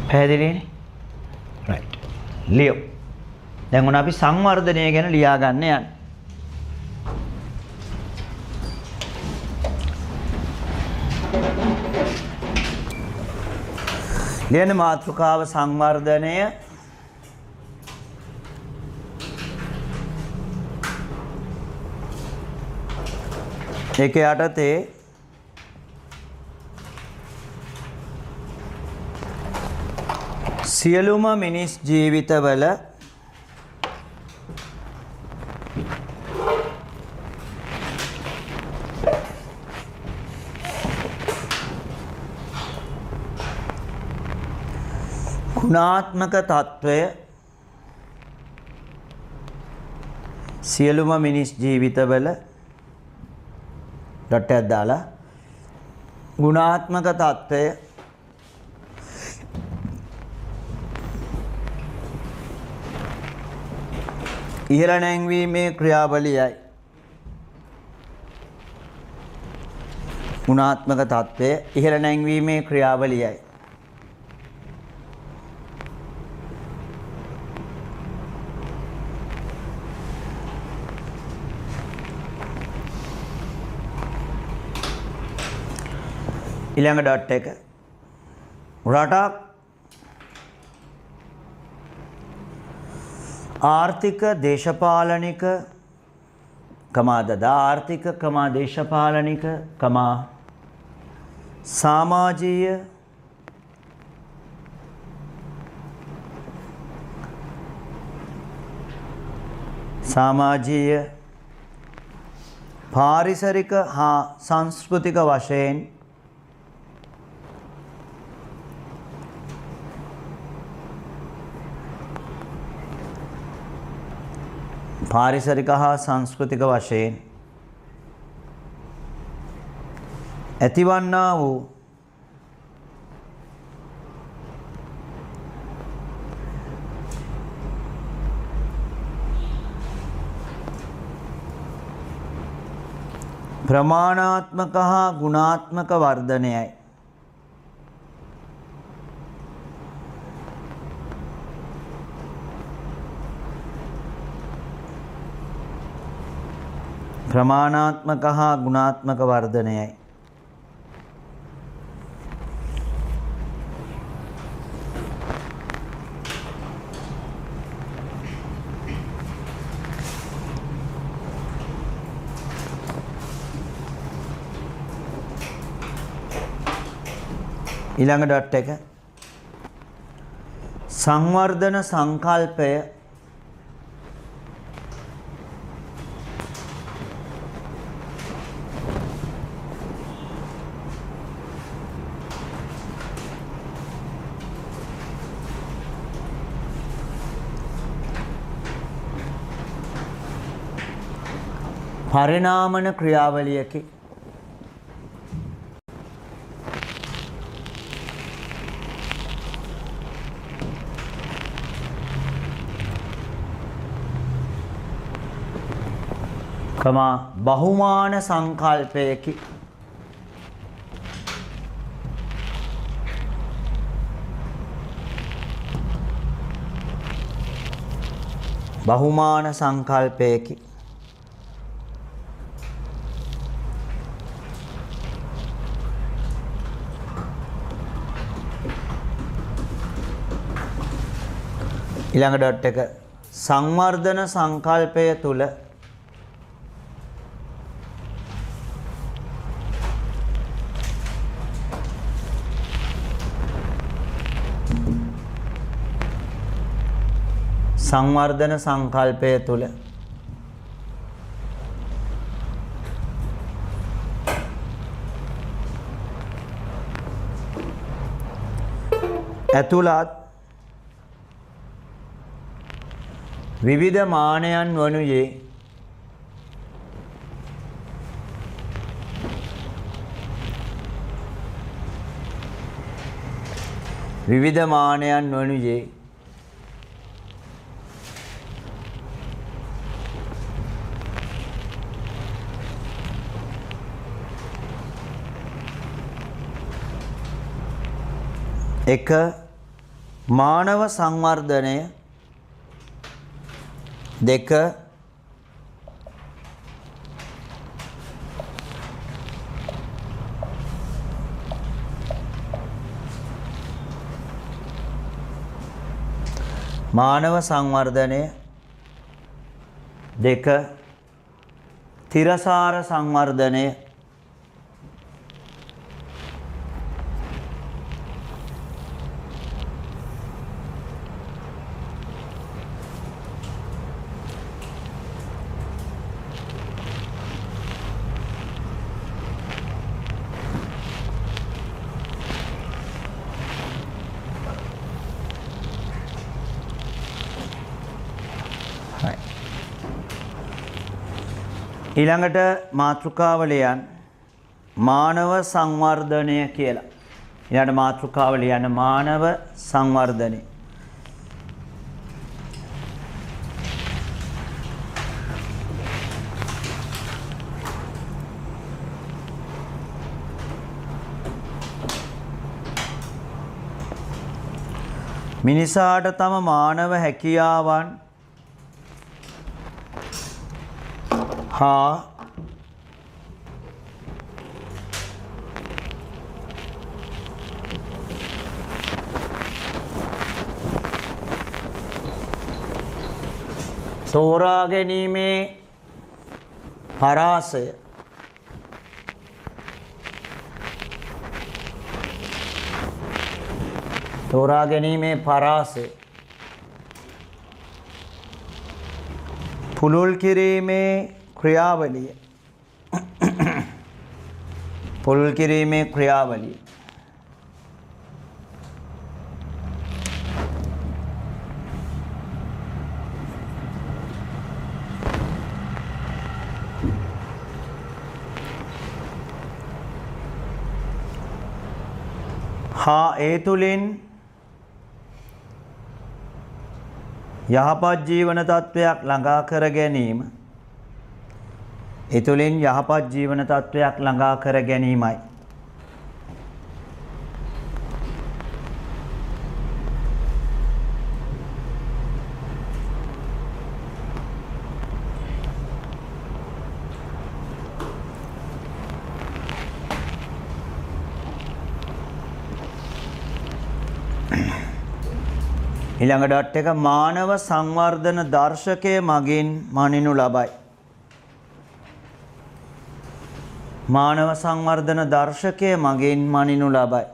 පැහැදිලිනේ? රයිට්. ලියෝ. දැන් උන අපි සංවර්ධනය ගැන ලියා ගන්න යන්නේ. ලියන මාතෘකාව සංවර්ධනය ඒක යටතේ සියලුම මිනිස් ජීවිතවල ගුණාත්මක తত্ত্বය සියලුම මිනිස් ජීවිතවල ඩොට් එකක් දාලා ගුණාත්මක తত্ত্বය ඉහළ නැංවීමේ ක්‍රියාවලියයි. ගුණාත්මක తত্ত্বය ඉහළ නැංවීමේ ක්‍රියාවලියයි. ඊළඟ ඩොට් එක රටක් ආර්ථික දේශපාලනික ආර්ථික දේශපාලනික සමාජීය සමාජීය පාරිසරික හා සංස්කෘතික වශයෙන් ඇතිවන්නා වූ ප්‍රමාණාත්මක හා ගුණාත්මක වර්ධනයයි. ප්‍රමාණාත්මක හා ගුණාත්මක වර්ධනයයි. ඊළඟ ඩොට් එක සංවර්ධන සංකල්පය පරිණාමන ක්‍රියාවලියකි. බහුමාන සංකල්පයකි. බහුමාන සංකල්පයකි. ඊළඟ ඩොට් එක සංවර්ධන සංකල්පය තුල සංවර්ධන සංකල්පය තුල ඇතුළත් විවිධ මානයන් වනුයේ එක මානව සංවර්ධනය, දෙක මානව සංවර්ධනය, දෙක තිරසාර සංවර්ධනය, ඊළඟට මාතෘකාව ලියන්න මානව සංවර්ධනය කියලා. ඊළඟට මාතෘකාව ලියන්න මානව සංවර්ධනය. මිනිසාට තම මානව හැකියාවන් හා තෝරා ගැනීමේ පරාසය පුළුල් කිරීමේ ක්‍රියාවලිය. පුළුල් කිරීමේ ක්‍රියාවලිය. ඒ තුලින් යහපත් ජීවන තත්වයක් ළඟා කර ගැනීම. ඒ තුලින් යහපත් ජීවන තත්වයක් ළඟා කර ගැනීමයි. ඊළඟ ඩොට් එක මානව සංවර්ධන දර්ශකයේ මගින් මනිනු ලබයි. මානව සංවර්ධන දර්ශකයේ මගින් මනිනු ලබයි.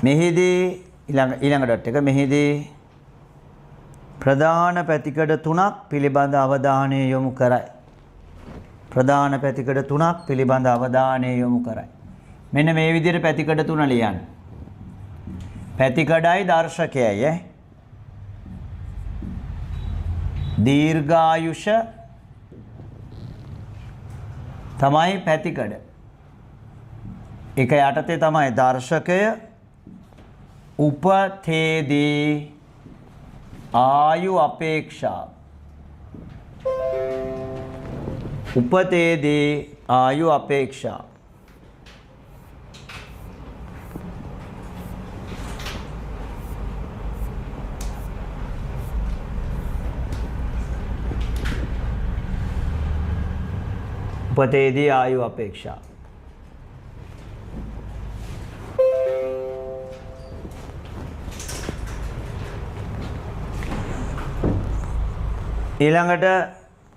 මෙහිදී ඊළඟ ඩොට් එක මෙහිදී ප්‍රධාන පැතිකඩ තුනක් පිළිබඳ අවධානය යොමු කරයි. ප්‍රධාන පැතිකඩ තුනක් පිළිබඳ අවධානය යොමු කරයි. මෙන්න මේ විදිහට පැතිකඩ තුන ලියන්න. පැතිකඩයි දර්ශකයයි දීර්ඝායුෂ තමයි පැතිකඩ. එක යටතේ තමයි දර්ශකය. උපතේදී ආයු අපේක්ෂා. උපතේදී ආයු අපේක්ෂා. උපතේදී ආයු අපේක්ෂා. ඊළඟට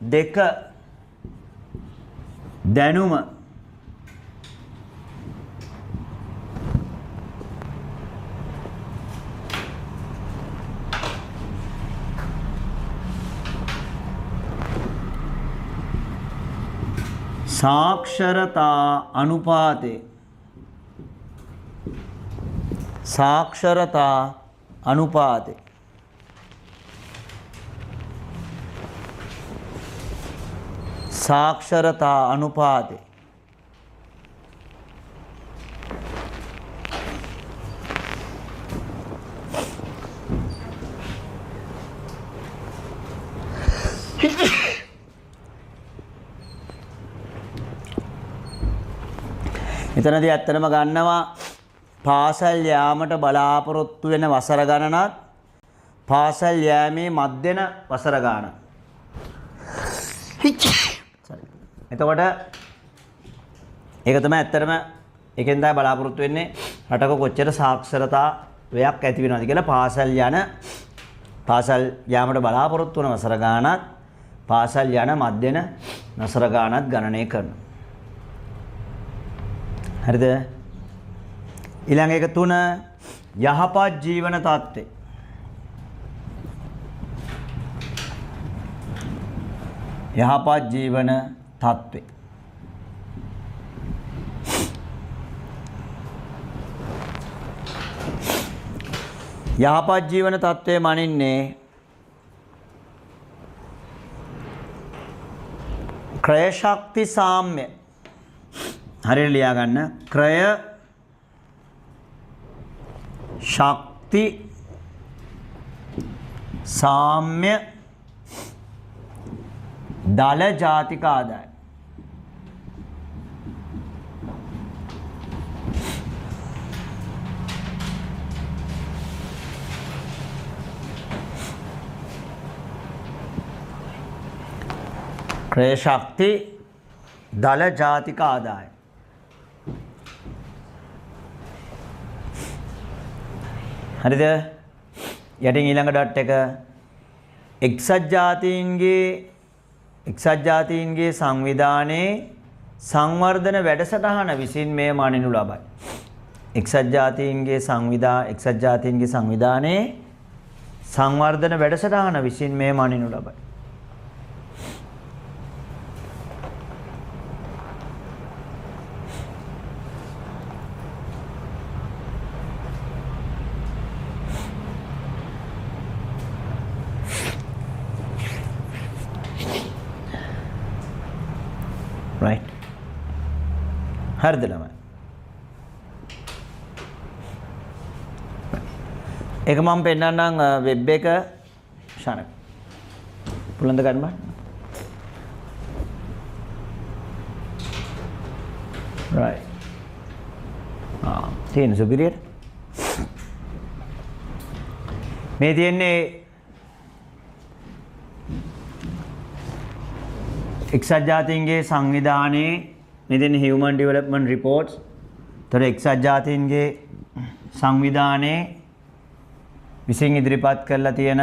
දෙක දැනුම. साक्षरता अनुपाते. साक्षरता अनुपाते. साक्षरता अनुपाते. එතනදී ඇත්තටම ගන්නවා පාසල් යාමට බලාපොරොත්තු වෙන වසර ගණනත් පාසල් යෑමේ මධ්‍යන වසර ගාන. එතකොට ඒක තමයි ඇත්තටම එකෙන් තමයි බලාපොරොත්තු වෙන්නේ රටක කොච්චර සාක්ෂරතාවයක් ඇති වෙනවද කියලා. පාසල් යාමට බලාපොරොත්තු වන වසර ගානත් පාසල් යන මධ්‍යන වසර ගානත් ගණනය කරනවා. හරිද? ඊළඟ එක 3 යහපත් ජීවන තත්ත්වය. යහපත් ජීවන තත්ත්වය. යහපත් ජීවන තත්ත්වය මනින්නේ ක්‍රය ශක්ති සාම්‍ය. හරියට ලියා ගන්න. ක්‍රය ශක්ති සාම්‍ය දල ජාතික ආදාය. ක්‍රය ශක්ති දල ජාතික ආදාය. හරිද? යටින් ඊළඟ ඩොට් එක එක්සත් ජාතීන්ගේ සංවිධානයේ සංවර්ධන වැඩසටහන විසින් මේ මනිනු ලබයි. එක්සත් ජාතීන්ගේ සංවිධානයේ සංවර්ධන වැඩසටහන විසින් මේ මනිනු ලබයි. right හරිද ළමයි ඒක මම පෙන්නන්නම් වෙබ් එක ශානක පුළඳ ගන්න බෑ right තියෙන සුපිරියට මේ තියෙන්නේ එක්සත් ජාතීන්ගේ සංවිධානයේ මෙතන human development reports තොර එක්සත් ජාතීන්ගේ සංවිධානයේ විසින් ඉදිරිපත් කරලා තියෙන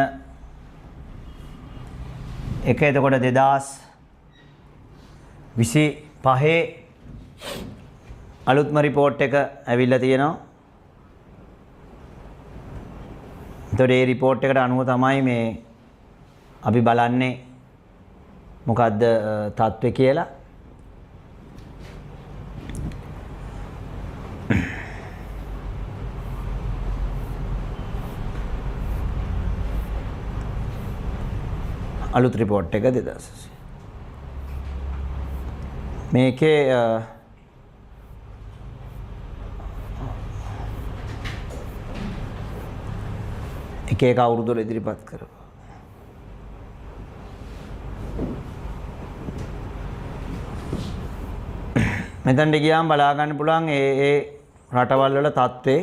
එක එතකොට 2025 අලුත්ම report එක ඇවිල්ලා තියෙනවා. එතකොට මේ report එකට අනුව තමයි මේ අපි බලන්නේ මොකද්ද තත්ත්වය කියලා. අලුත් රිපෝට් එක 2000 මේකේ එක එක අවුරුදු වල ඉදිරිපත් කරනවා. මෙතනට ගියාම බලා ගන්න පුළුවන් ඒ රටවල් වල තත්ත්වේ.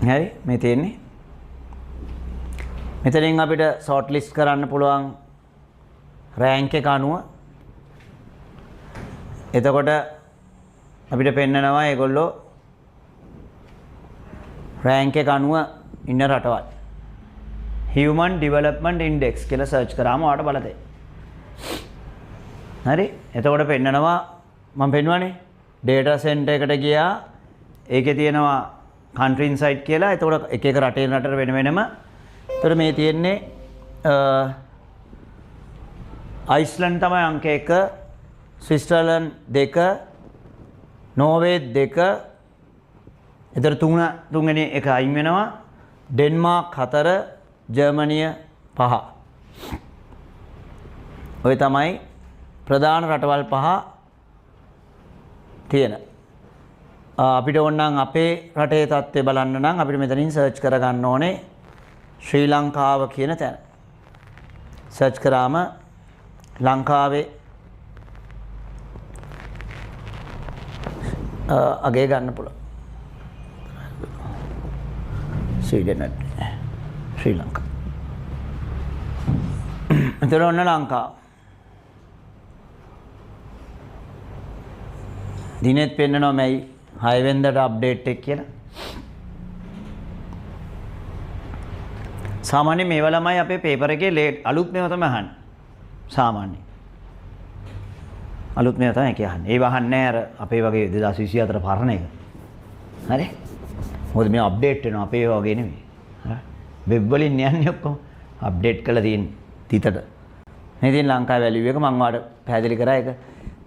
හරි මේ තියෙන්නේ. මෙතනින් අපිට ෂෝට් ලිස්ට් කරන්න පුළුවන් රෑන්ක් එක අනුව. එතකොට අපිට පෙන්නනවා ඒගොල්ලෝ රෑන්ක් එක අනුව ඉන්න රටවල්. Human Development Index කියලා සර්ච් කරාම ඔයාලට බලතේ. හරි? එතකොට පෙන්නනවා මම පෙන්වන්නේ data center එකට ගියා. ඒකේ තියෙනවා country insight කියලා. එතකොට එක එක රටේ රටට වෙන වෙනම. එතකොට මේ තියෙන්නේ අයිස්ලන්ඩ් තමයි අංක 1, ස්විට්සර්ලන්ඩ් 2, නෝර්වේ 2. එතකොට තුන්වෙනි එක අයින් වෙනවා. ඩෙන්මාර්ක් 4, ජර්මනිය 5. ඔය තමයි ප්‍රධාන රටවල් 5 තියෙන. අපිට ඕනනම් අපේ රටේ තත්ත්වය බලන්න නම් අපිට මෙතනින් සර්ච් කරගන්න ඕනේ ශ්‍රී ලංකාව කියන තැන. සර්ච් කරාම ලංකාවේ අගේ ගන්න පුළුවන්. ස්වීඩන් ශ්‍රී ලංකා. එතන ඔන්න ලංකාව. දිනෙත් පෙන්නනවා මැයි 6 වෙනිදාට අප්ඩේට් එක කියලා. සාමාන්‍යයෙන් මේවා ළමයි අපේ පේපර් එකේ ලේට් අලුත් මේවා තමයි අහන්නේ. සාමාන්‍යයෙන්. අලුත් මේවා තමයි කියන්නේ. ඒව අහන්නේ නැහැ අර අපේ වගේ 2024 පරණ එක. හරි? මොකද මේ අප්ඩේට් වෙනවා අපේ වගේ නෙමෙයි. හරි? වෙබ් වලින් යන්නේ ඔක්කොම අප්ඩේට් කරලා තියෙන තිතට. මේ තියෙන ලංකාවේ වැලියු එක මම ඔයාලට පැහැදිලි කරා ඒක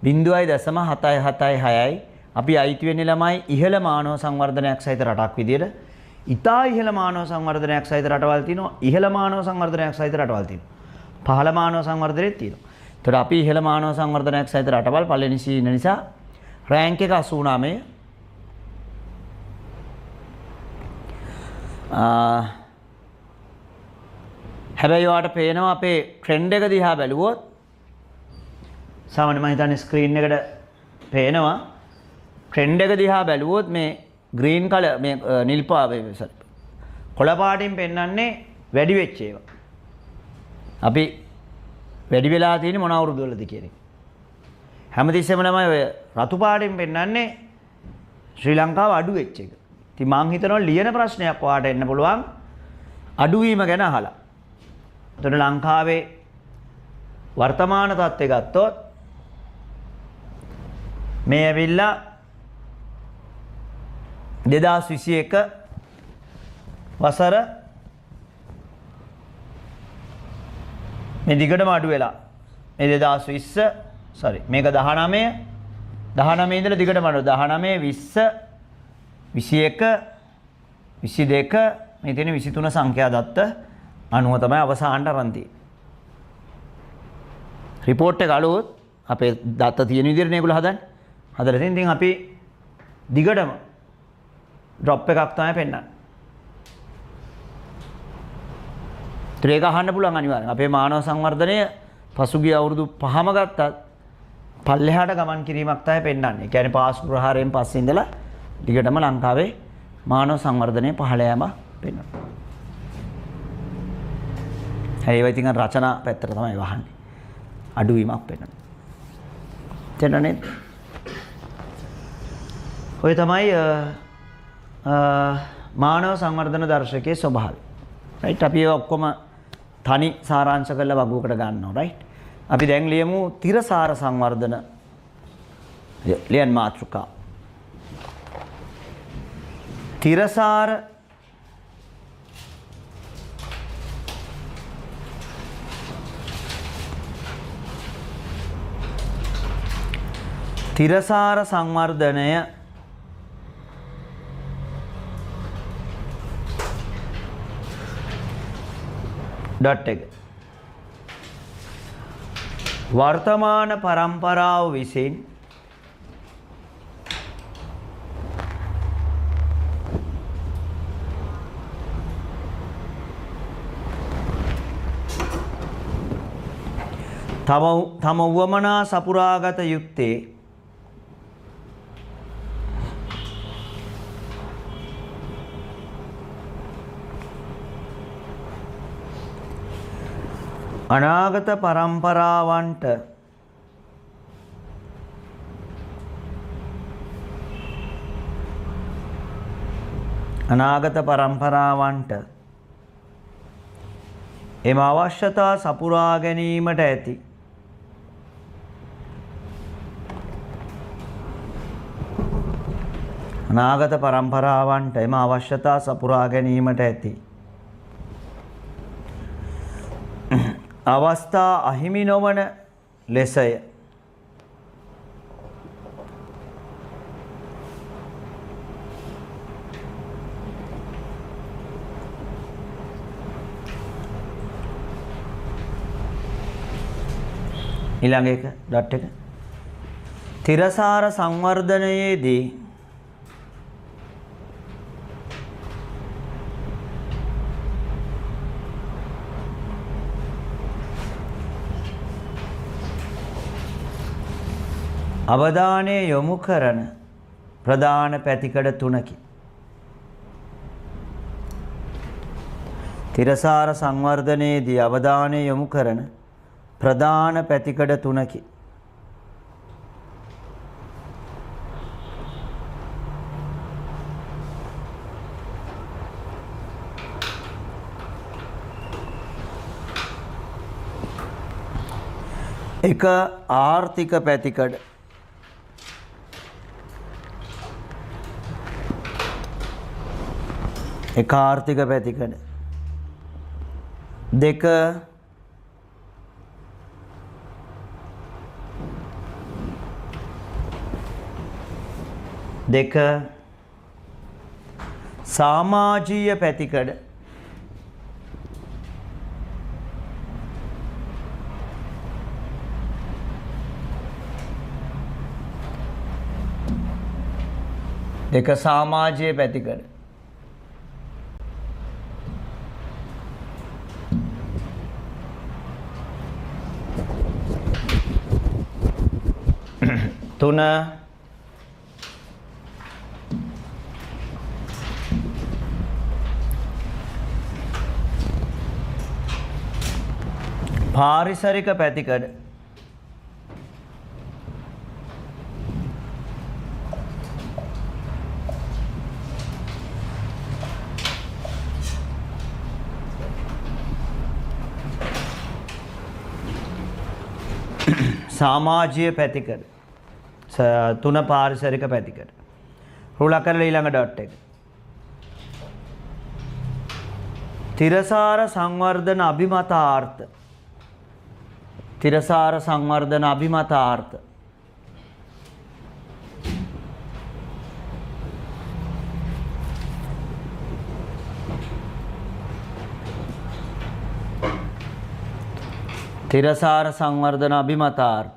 0.776යි. අපි අයිති වෙන්නේ ළමයි ඉහළ මානව සංවර්ධනයක් සහිත රටක් විදියට. ඉතා ඉහළ මානව සංවර්ධනයක් සහිත රටවල් තියෙනවා. ඉහළ මානව සංවර්ධනයක් සහිත රටවල් තියෙනවා. පහළ මානව සංවර්ධනයක් තියෙනවා. ඒතර අපි ඉහළ මානව සංවර්ධනයක් සහිත රටවල් පළවෙනි සීන නිසා රෑන්ක් එක 89. හැබැයි ඔයාලට පේනවා අපේ ට්‍රෙන්ඩ් එක දිහා බැලුවොත් සාමාන්‍යයෙන් මම හිතන්නේ ස්ක්‍රීන් එකට පේනවා ට්‍රෙන්ඩ් එක දිහා බැලුවොත් මේ ග්‍රීන් කලර් මේ නිල් කොළ පාටින් පෙන්වන්නේ වැඩි වෙච්ච ඒවා. අපි වැඩි වෙලා තියෙන්නේ මොන අවුරුදු වලද කියන එක. හැමතිස්සෙම ළමයි ඔය රතු පාටින් පෙන්වන්නේ ශ්‍රී ලංකාව අඩු වෙච්ච එක. ඉතින් මං හිතනවා ලියන ප්‍රශ්නයක් ඔයාට එන්න පුළුවන් අඩුවීම ගැන අහලා. එතකොට ලංකාවේ වර්තමාන තත්ත්වය ගත්තොත් මේ ඇවිල්ලා 2021 වසර මේ දිගටම අඩු වෙලා මේ 2020 මේක 19 ඉඳලා දිගටම අඩු 19 20 21 22 මේ තියෙන 23 සංඛ්‍යා දත්ත අනුව තමයි අවසානට අරන් තියෙන්නේ. රිපෝට් එක අලුත් අපේ දත්ත තියෙන විදිහට නේ ඒගොල්ලෝ හදන්නේ. හදලා තියෙන ඉතින් අපි දිගටම ඩ්‍රොප් එකක් තමයි පෙන්නන්නේ. ඒක අහන්න පුළුවන් අනිවාර්යෙන්. අපේ මානව සංවර්ධනය පසුගිය අවුරුදු 5ම ගත්තත් පල්ලෙහාට ගමන් කිරීමක් තමයි පෙන්වන්නේ. ඒ කියන්නේ පාස් ප්‍රහාරයෙන් පස්සේ ඉඳලා දිගටම ලංකාවේ මානව සංවර්ධනය පහළ යෑම පෙන්වනවා. ඒවා ඉතින් රචනා පැත්තට තමයි වහන්නේ. අඩුවීමක් පෙන්වනවා. තේරෙන්නේ? ඔය තමයි මානව සංවර්ධන දර්ශකයේ ස්වභාවය. රයිට් අපි ඒක ඔක්කොම තනි සාරාංශ කරලා වගුවකට ගන්නවා රයිට්. අපි දැන් ලියමු තිරසාර සංවර්ධන ලියන් මාතෘකා. තිරසාර සංවර්ධනය ඩොට් එක වර්තමාන පරම්පරාව විසින් තම වමනා සපුරාගත යුත්තේ අනාගත පරම්පරාවන්ට එම අවශ්‍යතා සපුරා ගැනීමට ඇති අවස්ථා අහිමි නොවන ලෙසය. ඊළඟ එක ඩොට් එක තිරසාර සංවර්ධනයේදී අවධානය යොමු කරන ප්‍රධාන පැතිකඩ තුනකි. තිරසාර සංවර්ධනයේදී අවධානය යොමු කරන ප්‍රධාන පැතිකඩ තුනකි. එක ආර්ථික පැතිකඩ දෙක සමාජීය පැතිකඩ තුන පාරිසරික පැතිකඩ සමාජීය පැතිකඩ. තුන පාරිසරික පැතිකඩ. රුලක් කරලා ඊළඟ ඩොට් එක. තිරසාර සංවර්ධන අභිමතාර්ථ. තිරසාර සංවර්ධන අභිමතාර්ථ. තිරසාර සංවර්ධන අභිමතාර්ථ.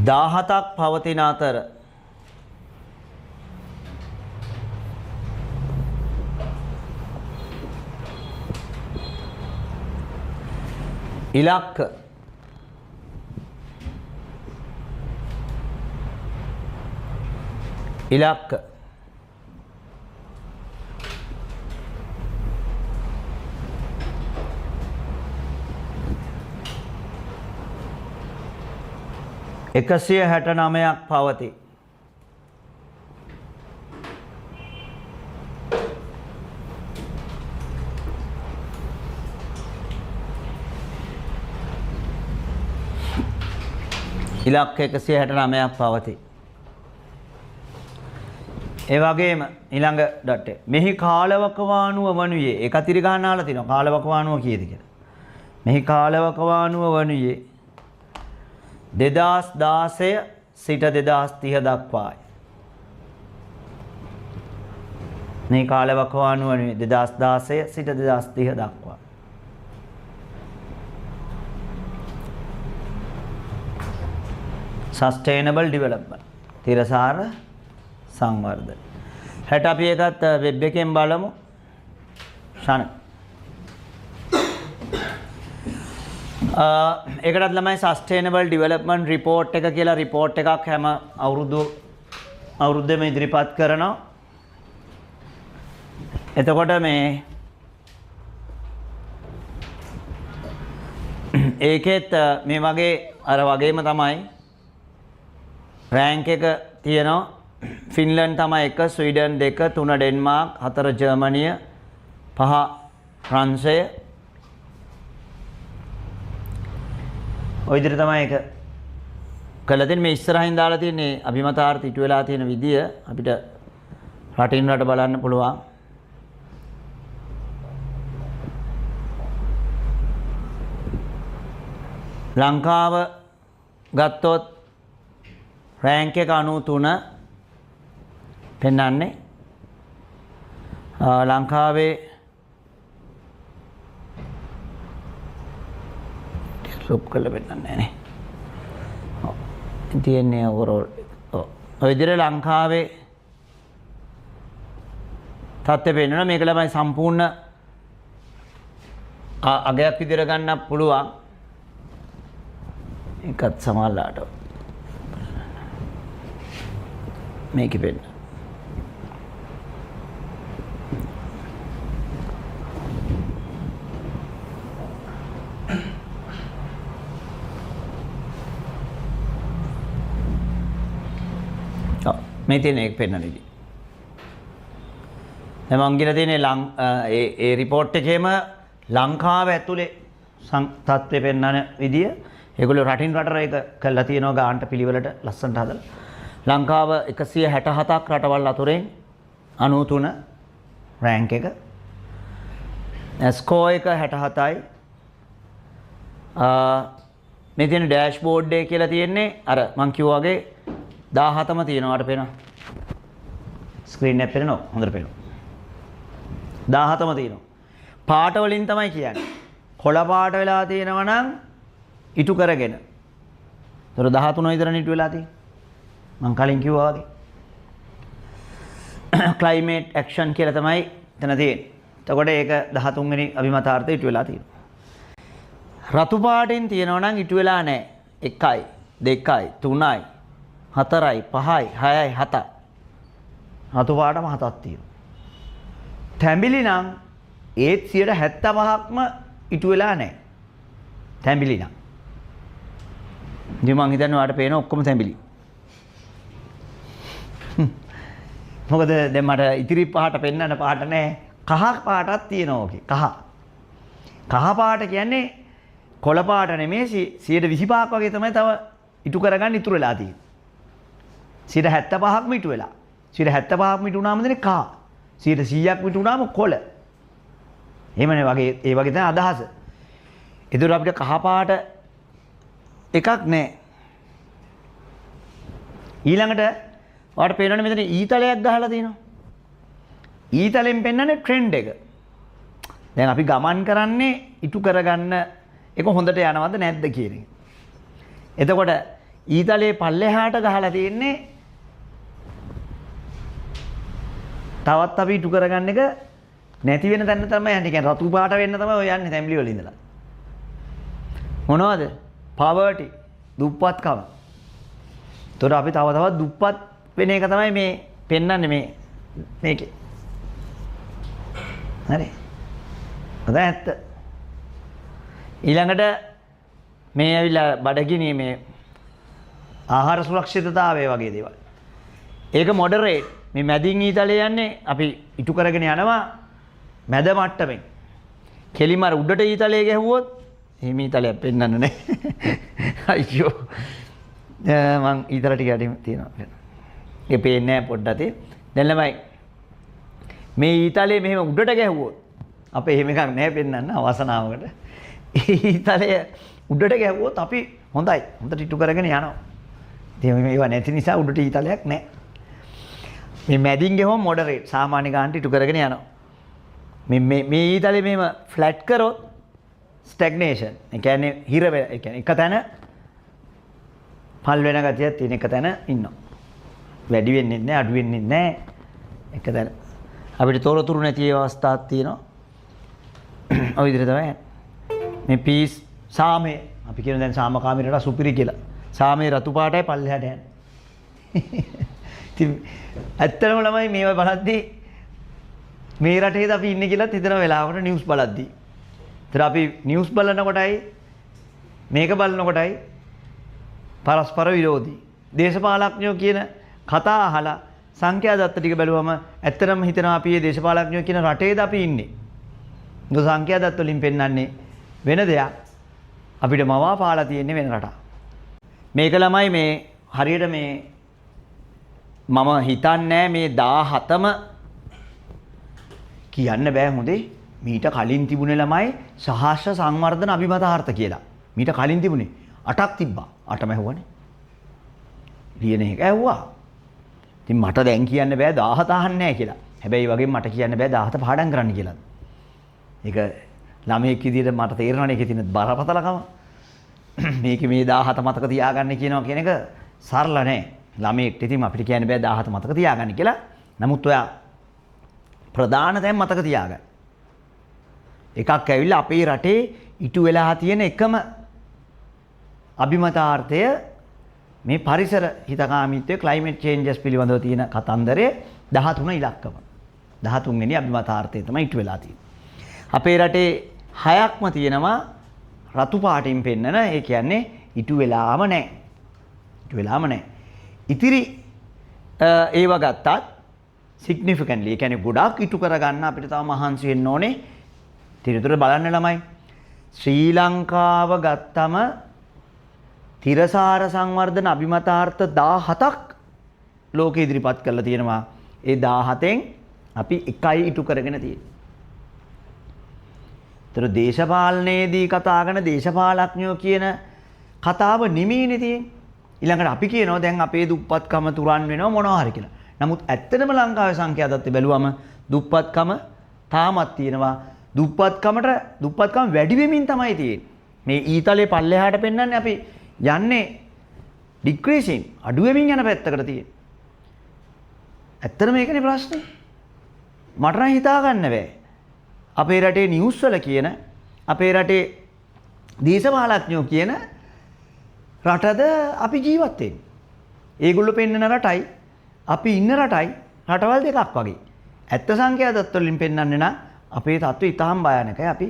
දාහතක් පවතින අතර ඉලක්ක එකසිය 69ක් පවතී. ඉලක්ක 169ක් පවතී. ඒ වගේම ඊළඟ ඩොට් එක. මෙහි කාලවකවානුව වනුයේ ඒක අතිරි ගන්න ආලා තිනවා. කාලවකවානුව කීයද කියලා. මෙහි කාලවකවානුව වනුයේ 2016 සිට 2030 දක්වායි. මේ කාලවකවානුව වනුයේ 2016 සිට 2030 දක්වා. සස්ටේනබල් ඩිවෙලොප්මන්ට් තිරසාර සංවර්ධන. හැට අපි එකත් වෙබ් එකෙන් බලමු. ශාන. ඒකටත් ළමයි සස්ටේනබල් ඩිවෙලොප්මන්ට් රිපෝට් එක කියලා රිපෝට් එකක් හැම අවුරුද්දෙම ඉදිරිපත් කරනවා. එතකොට මේ ඒකෙත් මේ වගේ අර වගේම තමයි රෑන්ක් එක තියෙනවා. ෆින්ලන්ඩ් තමයි 1, ස්වීඩන් 2, 3 ඩෙන්මාර්ක්, 4 ජර්මනිය, 5 ප්‍රංශය. ඔය විදිහට තමයි ඒක කළා තියෙන්නේ. මේ ඉස්සරහින් දාලා තියෙන්නේ අභිමතාර්ථ ඉටු වෙලා තියෙන විදිය අපිට රටින් රට බලන්න පුළුවන්. ලංකාව ගත්තොත් රෑන්ක් එක 93 පෙන්වන්නේ. ලංකාවේ ලොප් කරලා පෙන්වන්නේ නැහැ නේ. ඔව්. තියෙන්නේ ඕවරෝල්. ඔව්. ඔය විදිහට ලංකාවේ තත්ත්වය පෙන්වනවා. මේක ළමයි සම්පූර්ණ අගයක් විදිහට ගන්න පුළුවන්. එකත් සමානලාට මේක පෙන්න. මේ තියෙන එක පෙන්නන ඉතින්. දැන් මං කියලා තියෙන්නේ ඒ රිපෝට් එකේම ලංකාව ඇතුලේ තත්ත්වය පෙන්වන විදිය. ඒගොල්ලෝ රටින් රටට ඒක කළා තියෙනවා ගාන්ට පිළිවෙලට ලස්සනට හදලා. ලංකාව 167ක් රටවල් අතුරෙන් 93 රෑන්ක් එක. ස්කෝර් එක 67යි. මේ තියෙන ඩෑෂ්බෝඩ් එක කියලා තියෙන්නේ අර මං කිව්වා වගේ 17ම තියෙනවාට පේනවා. ස්ක්‍රීන් එක පේනවා හොඳට පේනවා. 17ම තියෙනවා. පාට වලින් තමයි කියන්නේ. කොළ පාට වෙලා තියෙනවා නම් ඉටු කරගෙන. ඒතර 13 විතරනේ ඉටු වෙලා තියෙන්නේ. මං කලින් කිව්වා වගේ. ක්ලයිමේට් ඇක්ෂන් කියලා තමයි එතන තියෙන්නේ. එතකොට ඒක 13 වෙනි අභිමතාර්ථය ඉටු වෙලා තියෙනවා. රතු පාටින් තියෙනවා නම් ඉටු වෙලා නැහැ. 1යි 2යි 3යි 4යි 5යි 6යි 7යි. රතු පාටම 7ක් තියෙනවා. තැඹිලි නම් ඒත් 75%ක්ම ඉටු වෙලා නැහැ. තැඹිලි නම්. ඉතින් මං හිතන්නේ ඔයාලට පේන ඔක්කොම තැඹිලි. මොකද දැන් මට ඉතිරි පාට පෙන්වන්න පාට නැහැ. කහ පාටක් තියෙනවා ඕකේ. කහ පාට කියන්නේ කොළ පාට නෙමෙයි 125ක් වගේ තමයි තව ඉටු කරගන්න ඉතුරු වෙලා තියෙන්නේ. 75ක්ම ඉටු වෙලා. 75ක්ම ඉටු වුණාම දෙන්නේ කහ. 100ක්ම ඉටු වුණාම කොළ. එහෙමනේ වගේ ඒ වගේ තමයි අදහස. ඒතර අපිට කහ පාට එකක් නැහැ. ඊළඟට ඔයාලට පේනවනේ මෙතන ඊතලයක් ගහලා තියෙනවා. ඊතලෙන් පෙන්වන්නේ ට්‍රෙන්ඩ් එක. දැන් අපි ගමන් කරන්නේ ඉටු කරගන්න එක හොඳට යනවද නැද්ද කියන එක. එතකොට ඊතලයේ පල්ලෙහාට ගහලා තියෙන්නේ තවත් අපි ඉටු කරගන්න එක නැති වෙන තැන තමයි යන්නේ. කියන්නේ රතු පාට වෙන්න තමයි ඔය යන්නේ තැඹිලි වල ඉඳලා. මොනවද? පවර්ටි දුප්පත්කම. එතකොට අපි තව තවත් දුප්පත් වෙන එක තමයි මේ පෙන්වන්නේ මේකේ. හරි. අද ඇත්ත. ඊළඟට මේ ඇවිල්ලා බඩගිනි මේ ආහාර සුරක්ෂිතතාවය වගේ දේවල්. ඒක මොඩරේට්. මේ මැදින් ඊතලේ යන්නේ අපි ඉටු කරගෙන යනවා මැද මට්ටමින්. කෙලිම අර උඩට ඊතලේ ගැහුවොත් එහෙම ඊතලයක් පෙන්වන්න නෑ. අයියෝ. මං ඊතල ටික යටින් තියෙනවා. ඒ පේන්නේ නෑ පොඩ්ඩක්. දැන් ළමයි මේ ඊතලේ මෙහෙම උඩට ගැහුවොත් අපේ එහෙම එකක් නෑ පෙන්වන්න අවසනාවකට. ඊතලය උඩට ගැහුවොත් අපි හොඳයි. හොඳට ඉටු කරගෙන යනවා. ඉතින් මේවා නැති නිසා උඩට ඊතලයක් නෑ. මේ මැදින් ගෙවම මොඩරේට් සාමාන්‍ය ගානට ඉටු කරගෙන යනවා. මේ ඊතලේ මෙහෙම ෆ්ලැට් කරොත් ස්ටැග්නේෂන්. ඒ කියන්නේ හිර වෙලා ඒ කියන්නේ එක තැන පල් වෙන ගතියක් තියෙන එක තැන ඉන්නවා. වැඩි වෙන්නේ නැහැ අඩු වෙන්නේ නැහැ. එක තැන අපිට තොරතුරු නැති අවස්ථාවක් තියෙනවා. ඔය විදිහට තමයි මේ පීස් සාමේ අපි කියන දැන් සාමකාමීරට සුපිරි කියලා. සාමේ රතු පාටයි පල්ලෙහාට යන්නේ. ඉතින් ඇත්තටම ළමයි මේව බලද්දී මේ රටේද අපි ඉන්නේ කියලා හිතන වෙලාවකට නිවුස් බලද්දී. ඒතර අපි නිවුස් බලනකොටයි මේක බලනකොටයි පරස්පර විරෝධී. දේශපාලඥයෝ කියන කතා අහලා සංඛ්‍යා දත්ත ටික බැලුවම ඇත්තටම හිතනවා අපි මේ දේශපාලඥයෝ කියන රටේද අපි ඉන්නේ. මොකද සංඛ්‍යා දත්ත වලින් පෙන්වන්නේ වෙන දෙයක්. අපිට මවා පාලා තියෙන්නේ වෙන රටක්. මේක ළමයි මේ හරියට මේ මම හිතන්නේ මේ 17ම කියන්න බෑ හොඳේ. මීට කලින් තිබුණේ ළමයි සහස්‍ර සංවර්ධන අභිමතාර්ථ කියලා. මීට කලින් තිබුණේ 8ක් තිබ්බා. 8ම ඇහුවනේ. ලියන එක ඇහුවා. ඉතින් මට දැන් කියන්න බෑ 17 අහන්නේ නැහැ කියලා. හැබැයි වගේ මට කියන්න බෑ 17 පාඩම් කරන්න කියලා. ඒක ළමයෙක් විදියට මට තේරෙනවනේ ඒකේ තියෙන බරපතලකම. මේක මේ 17 මතක තියාගන්න කියනවා කියන එක සරල නෑ. ළමයෙක්ට ඉතින් අපිට කියන්න බෑ 17 මතක තියාගන්න කියලා. නමුත් ඔයා ප්‍රධාන තැන් මතක තියාගන්න. එකක් ඇවිල්ලා අපේ රටේ ඉටු වෙලා තියෙන එකම අභිමතාර්ථය මේ පරිසර හිතකාමීත්වය climate changes පිළිබඳව තියෙන කතන්දරේ 13 ඉලක්කම. 13 වෙනි අභිමතාර්ථය තමයි ඉටු වෙලා තියෙන්නේ. අපේ රටේ 6ක්ම තියෙනවා රතු පාටින් පෙන්නන. ඒ කියන්නේ ඉටු වෙලාම නැහැ. ඉටු වෙලාම නැහැ. ඉතිරි ඒව ගත්තත් significantly ඒ කියන්නේ ගොඩක් ඉටු කරගන්න අපිට තව මහන්සි වෙන්න ඕනේ. ඊටතර බලන්න ළමයි ශ්‍රී ලංකාව ගත්තම තිරසාර සංවර්ධන අභිමතාර්ථ 17ක් ලෝකෙ ඉදිරිපත් කරලා තියෙනවා. ඒ 17න් අපි එකයි ඉටු කරගෙන තියෙන්නේ. ඒතර දේශපාලනයේදී කතා කරන දේශපාලඥයෝ කියන කතාව නිමීනේ තියෙන්නේ. ඊළඟට අපි කියනවා දැන් අපේ දුප්පත්කම තුරන් වෙනවා මොනවා හරි කියලා. නමුත් ඇත්තටම ලංකාවේ සංඛ්‍යා දත්ත බැලුවම දුප්පත්කම තාමත් තියෙනවා. දුප්පත්කම වැඩි වෙමින් තමයි තියෙන්නේ. මේ ඊතලේ පල්ලෙහාට පෙන්වන්නේ අපි යන්නේ ඩික්‍රීසින් අඩු වෙමින් යන පැත්තකට තියෙන්නේ. ඇත්තට මේකනේ ප්‍රශ්නේ. මට නම් හිතා ගන්න බෑ. අපේ රටේ නිවුස් වල කියන අපේ රටේ දේශපාලඥයෝ කියන රටද අපි ජීවත් වෙන්නේ. ඒගොල්ලෝ පෙන්නන රටයි අපි ඉන්න රටයි රටවල් දෙකක් වගේ. ඇත්ත සංඛ්‍යා දත්ත වලින් පෙන්වන්නේ නම් අපේ තත්ත්වය ඉතාම භයානකයි. අපි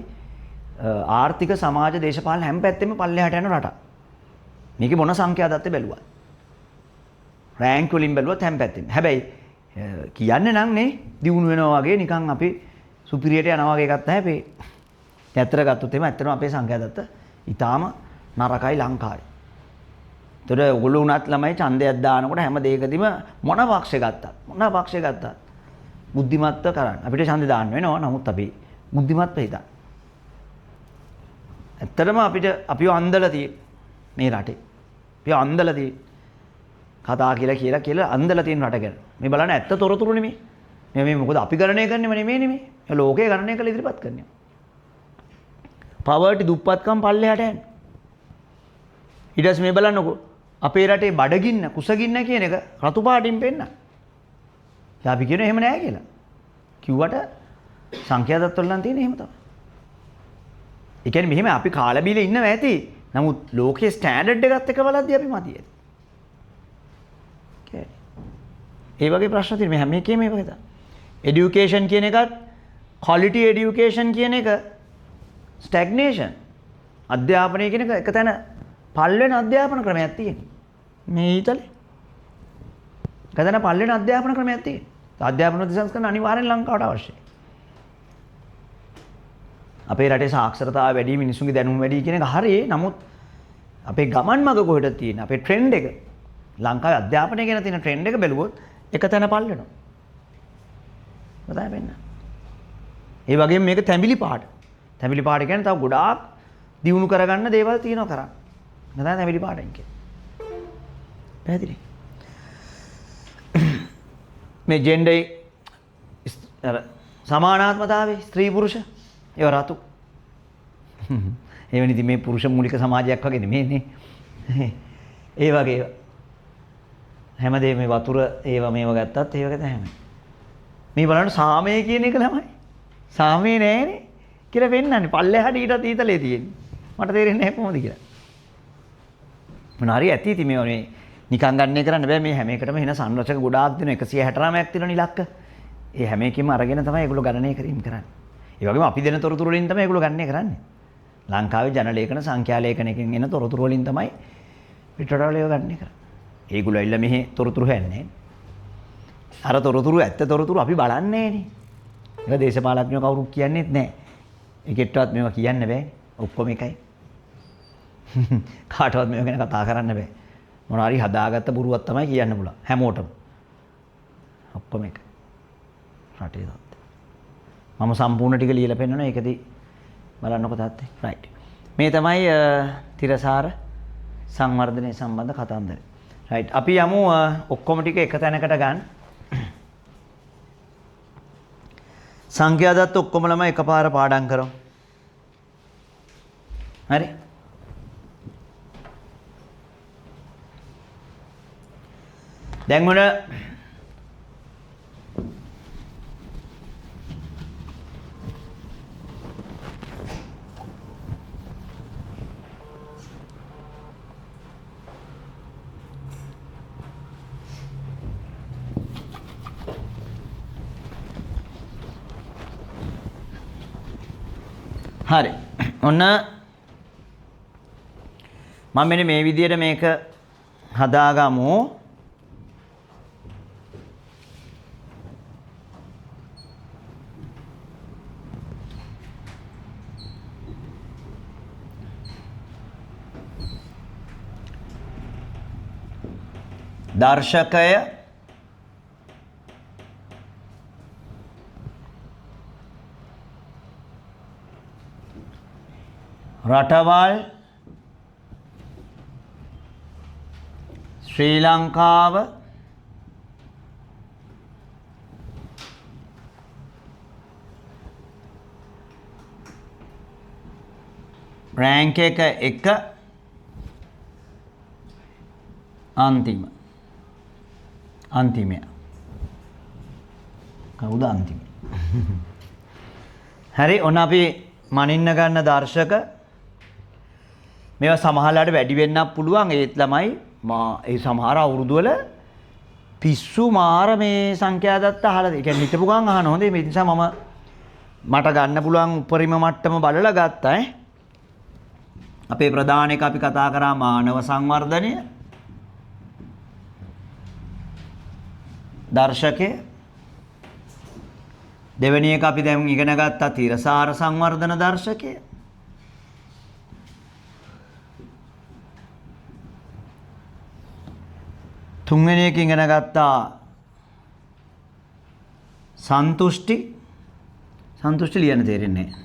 ආර්ථික සමාජ දේශපාලන හැම පැත්තෙම පල්ලෙහාට යන රටක්. මේකේ මොන සංඛ්‍යා දත්ත බැලුවත් රෑන්ක් වලින් බැලුවත් හැම පැත්තෙම. හැබැයි කියන්නේ නම් නේ දියුණු වෙනවා වගේ නිකන් අපි සුපිරියට යනවා වගේ එකක් නැහැ මේ. ඇත්තට ගත්තොත් එimhe ඇත්තටම අපේ සංඛ්‍යාදත්ත ඊටාම නරකයි ලංකාවේ. ඒතර ඔයගොල්ලෝ උනත් ළමයි ඡන්දයක් දානකොට හැම දෙයකදීම මොන පක්ෂේ ගත්තත් බුද්ධිමත්ව කරන්න. අපිට ඡන්දය දාන්න වෙනවා. නමුත් අපි බුද්ධිමත්ව හිතන්න. ඇත්තටම අපිව අන්දලා තියෙන්නේ මේ රටේ. අපිව අන්දලා තියෙන්නේ. කතා කියලා අන්දලා තියෙන රට ගැන. මේ බලන්න ඇත්ත තොරතුරු නෙමෙයි. මේ මොකද අපි ගණනය කරන්නේම නෙමෙයි. මේ ලෝකේ ගණනය කරලා ඉදිරිපත් කරන්නේ. පවර්ටි දුප්පත්කම් පල්ලෙහාට යන්නේ. ඊට පස්සේ මේ බලන්නකෝ අපේ රටේ බඩගින්න කුසගින්න කියන එක රතු පාටින් පෙන්නන. දැන් අපි කියනවා එහෙම නෑ කියලා. කිව්වට සංඛ්‍යාදත්ත වල නම් තියෙන්නේ එහෙම තමයි. ඒ කියන්නේ මෙහෙම අපි කාලා බීලා ඉන්නවා ඇති. නමුත් ලෝකයේ ස්ටෑන්ඩඩ් එකත් එක බලද්දී අපි මතියි. ඒ වගේ ප්‍රශ්න තියෙනවා. මේ හැම එකේම මේ වගේ තමයි. এডুকেෂන් කියන එකත් ක්වොලිටි এডুকেෂන් කියන එක ස්ටැග්නේෂන්. අධ්‍යාපනය කියන එක තැන පල් වෙන අධ්‍යාපන ක්‍රමයක් තියෙනවා. මේ ඊතලේ. එක තැන පල් වෙන අධ්‍යාපන ක්‍රමයක් තියෙනවා. අධ්‍යාපන ප්‍රතිසංස්කරණ අනිවාර්යෙන් ලංකාවට අවශ්‍යයි. අපේ රටේ සාක්ෂරතාවය වැඩි මිනිස්සුන්ගේ දැනුම වැඩි කියන එක හරියි. නමුත් අපේ ගමන් මඟ කොහෙද තියෙන්නේ? අපේ ට්‍රෙන්ඩ් එක ලංකාවේ අධ්‍යාපනය ගැන තියෙන ට්‍රෙන්ඩ් එක බැලුවොත් එක තැන පල් වෙනවා. මතයි වෙන්න. ඒ වගේම මේක තැඹිලි පාට. තැඹිලි පාට කියන්නේ තව ගොඩාක් දියුණු කරගන්න දේවල් තියෙනවා කරන්න. නේද තැඹිලි පාටෙන් කියන්නේ. පැහැදිලි. මේ ජෙන්ඩර් සමානාත්මතාවයේ ස්ත්‍රී පුරුෂ ඒව රතු. ඒ වෙන ඉතින් මේ පුරුෂ මූලික සමාජයක් වගේ නෙමෙයිනේ. ඒ වගේ හැමදේම මේ වතුර ඒව මේව ගත්තත් ඒ වගේ තමයි. මේ බලන්න සාමය කියන එක ළමයි. සාමය නෑනේ කියලා වෙන්නන්නේ. පල්ලෙහාට ඊටත් ඊතලේ තියෙන්නේ. මට තේරෙන්නේ නැහැ කොහොමද කියලා. මොනාරි ඇති ඉතින් මේ නිකන් ගන්නේ කරන්න බෑ. මේ හැම එකටම එන සංරචක ගොඩාක් දෙන 169ක් තියෙන ඉලක්ක. ඒ හැම එකකින්ම අරගෙන තමයි ඒගොල්ලෝ ගණනය කිරීම කරන්නේ. ඒ වගේම අපි දෙන තොරතුරු වලින් තමයි ඒගොල්ලෝ ගණනය කරන්නේ. ලංකාවේ ජනලේඛන සංඛ්‍යා ලේඛනකින් එන තොරතුරු වලින් තමයි පිටරටවල ඒවා ගණනය කරන්නේ. ඒගොල්ලෝ ඇවිල්ලා මෙහි තොරතුරු හොයන්නේ. අර තොරතුරු ඇත්ත තොරතුරු අපි බලන්නේ නෑනේ. ඒක දේශපාලඥයෝ කවුරුත් කියන්නේත් නෑ. ඒකෙටවත් මේවා කියන්න බෑ. ඔක්කොම එකයි. කාටවත් මේව ගැන කතා කරන්න බෑ. මොනාරි හදාගත්ත බොරුවක් තමයි කියන්න පුළුවන්. හැමෝටම. ඔක්කොම එකයි. රටේ තත්ත්වය. මම සම්පූර්ණ ටික ලියලා පෙන්නනවා. ඒකදී බලන්නකො තාත්තේ. රයිට්. මේ තමයි තිරසාර සංවර්ධනය සම්බන්ධ කතන්දරය. රයිට්. අපි යමු ඔක්කොම ටික එක තැනකට ගන්න. සංඛ්‍යාදත්ත ඔක්කොම ළමයි එකපාර පාඩම් කරමු. හරි. දැන් මොන හරි. ඔන්න මම මෙන්න මේ විදියට මේක හදාගමු. දර්ශකය රටවල් ශ්‍රී ලංකාව රෑන්ක් එක 1 අන්තිමය කවුද අන්තිම? හරි. ඔන්න අපි මනින්න ගන්න දර්ශක මේවා සමහරලාට වැඩි වෙන්නත් පුළුවන්. ඒත් ළමයි ඒ සමහර අවුරුදු වල පිස්සු මාර මේ සංඛ්‍යාදත්ත අහලා ඒ කියන්නේ හිතපු ගමන් අහන හොඳේ. මේ නිසා මට ගන්න පුළුවන් උපරිම මට්ටම බලලා ගත්තා. අපේ ප්‍රධාන එක අපි කතා කරා මානව සංවර්ධනය. දර්ශකය. දෙවෙනි එක අපි දැන් ඉගෙන ගත්තා තිරසාර සංවර්ධන දර්ශකය. තුන්වෙනි එක ඉගෙන ගත්තා සන්තුෂ්ටි. සන්තුෂ්ටි ලියන්න තේරෙන්නේ නැහැ.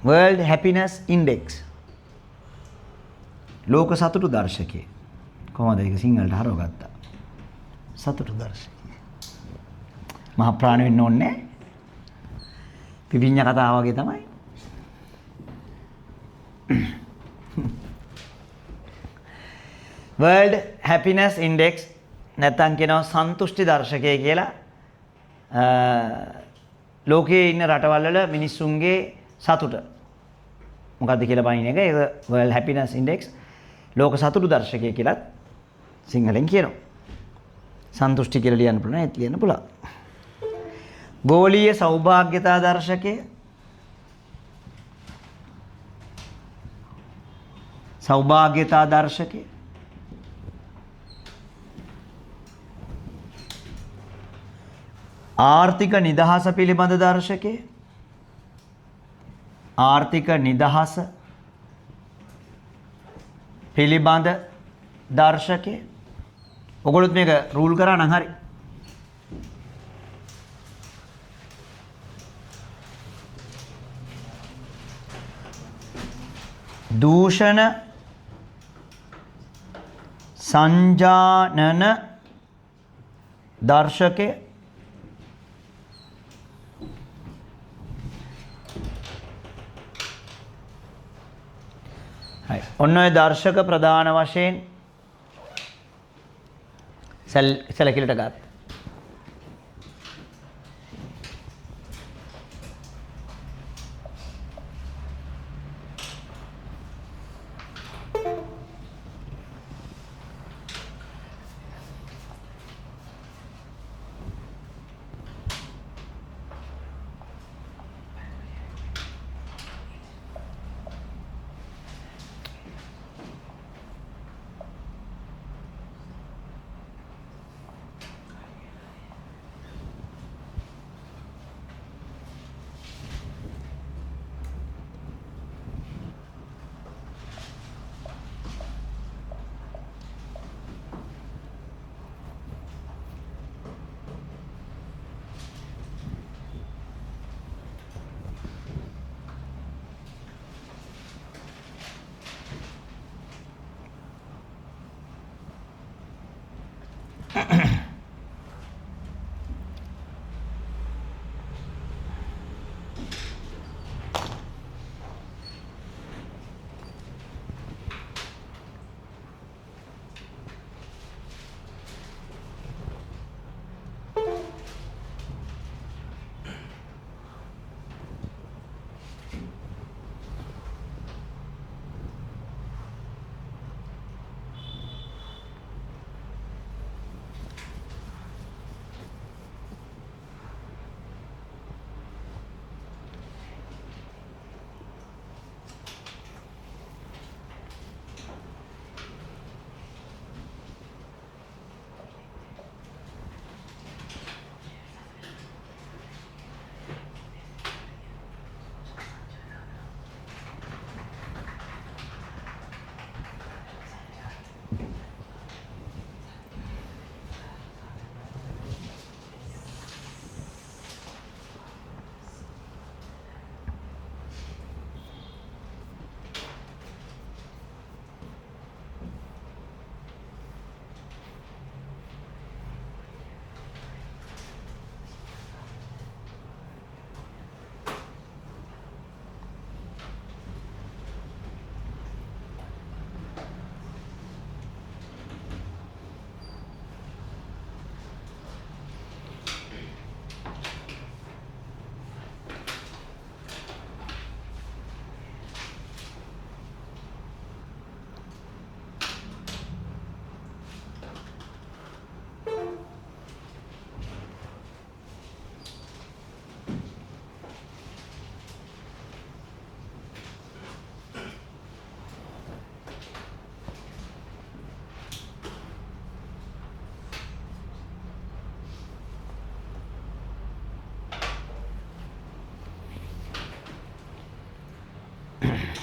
World Happiness Index. ලෝක සතුටු දර්ශකය. කොහොමද ඒක සිංහලට හරවගත්තා? සතුටු දර්ශකය. මහ ප්‍රාණ වෙන්න ඕනේ. පිපිඤ්ඤ කතාව වගේ තමයි. World Happiness Index නැත්නම් කියනවා සන්තුෂ්ටි දර්ශකය කියලා. ලෝකයේ ඉන්න රටවල් වල මිනිස්සුන්ගේ සතුට මොකක්ද කියලා බලන එක. ඒක World Happiness Index ලෝක සතුටු දර්ශකය කියලා සිංහලෙන් කියනවා. සන්තුෂ්ටි කියලා ලියන්න පුළුවන්. ඒත් ලියන්න පුළුවන්. ගෝලීය සෞභාග්‍යතා දර්ශකය. සෞභාග්‍යතා දර්ශකය. ආර්ථික නිදහස පිළිබඳ දර්ශකය. ආර්ථික නිදහස පිළිබඳ දර්ශකය. ඔයගොල්ලොත් මේක රූල් කරා නම් හරි. දූෂණ සංජානන දර්ශකය. ඔන්න ඔය දර්ශක ප්‍රධාන වශයෙන් සැලකිලිට ගත්තා.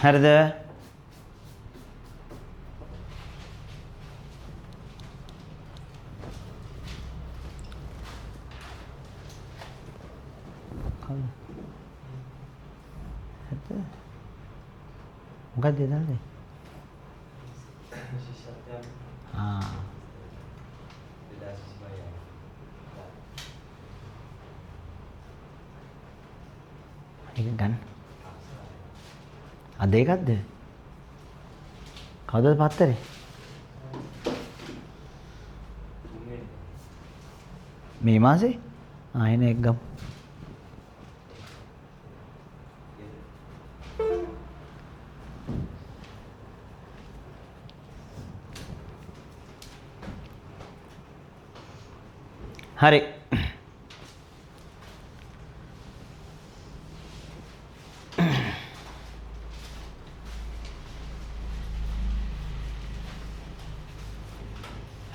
හරිද? මොකක්ද දාන්නේ? ඒක ගන්න. අද ඒකක්ද? කවදද පත්තරේ? මේ මාසේ? එන එක ගමු. හරි.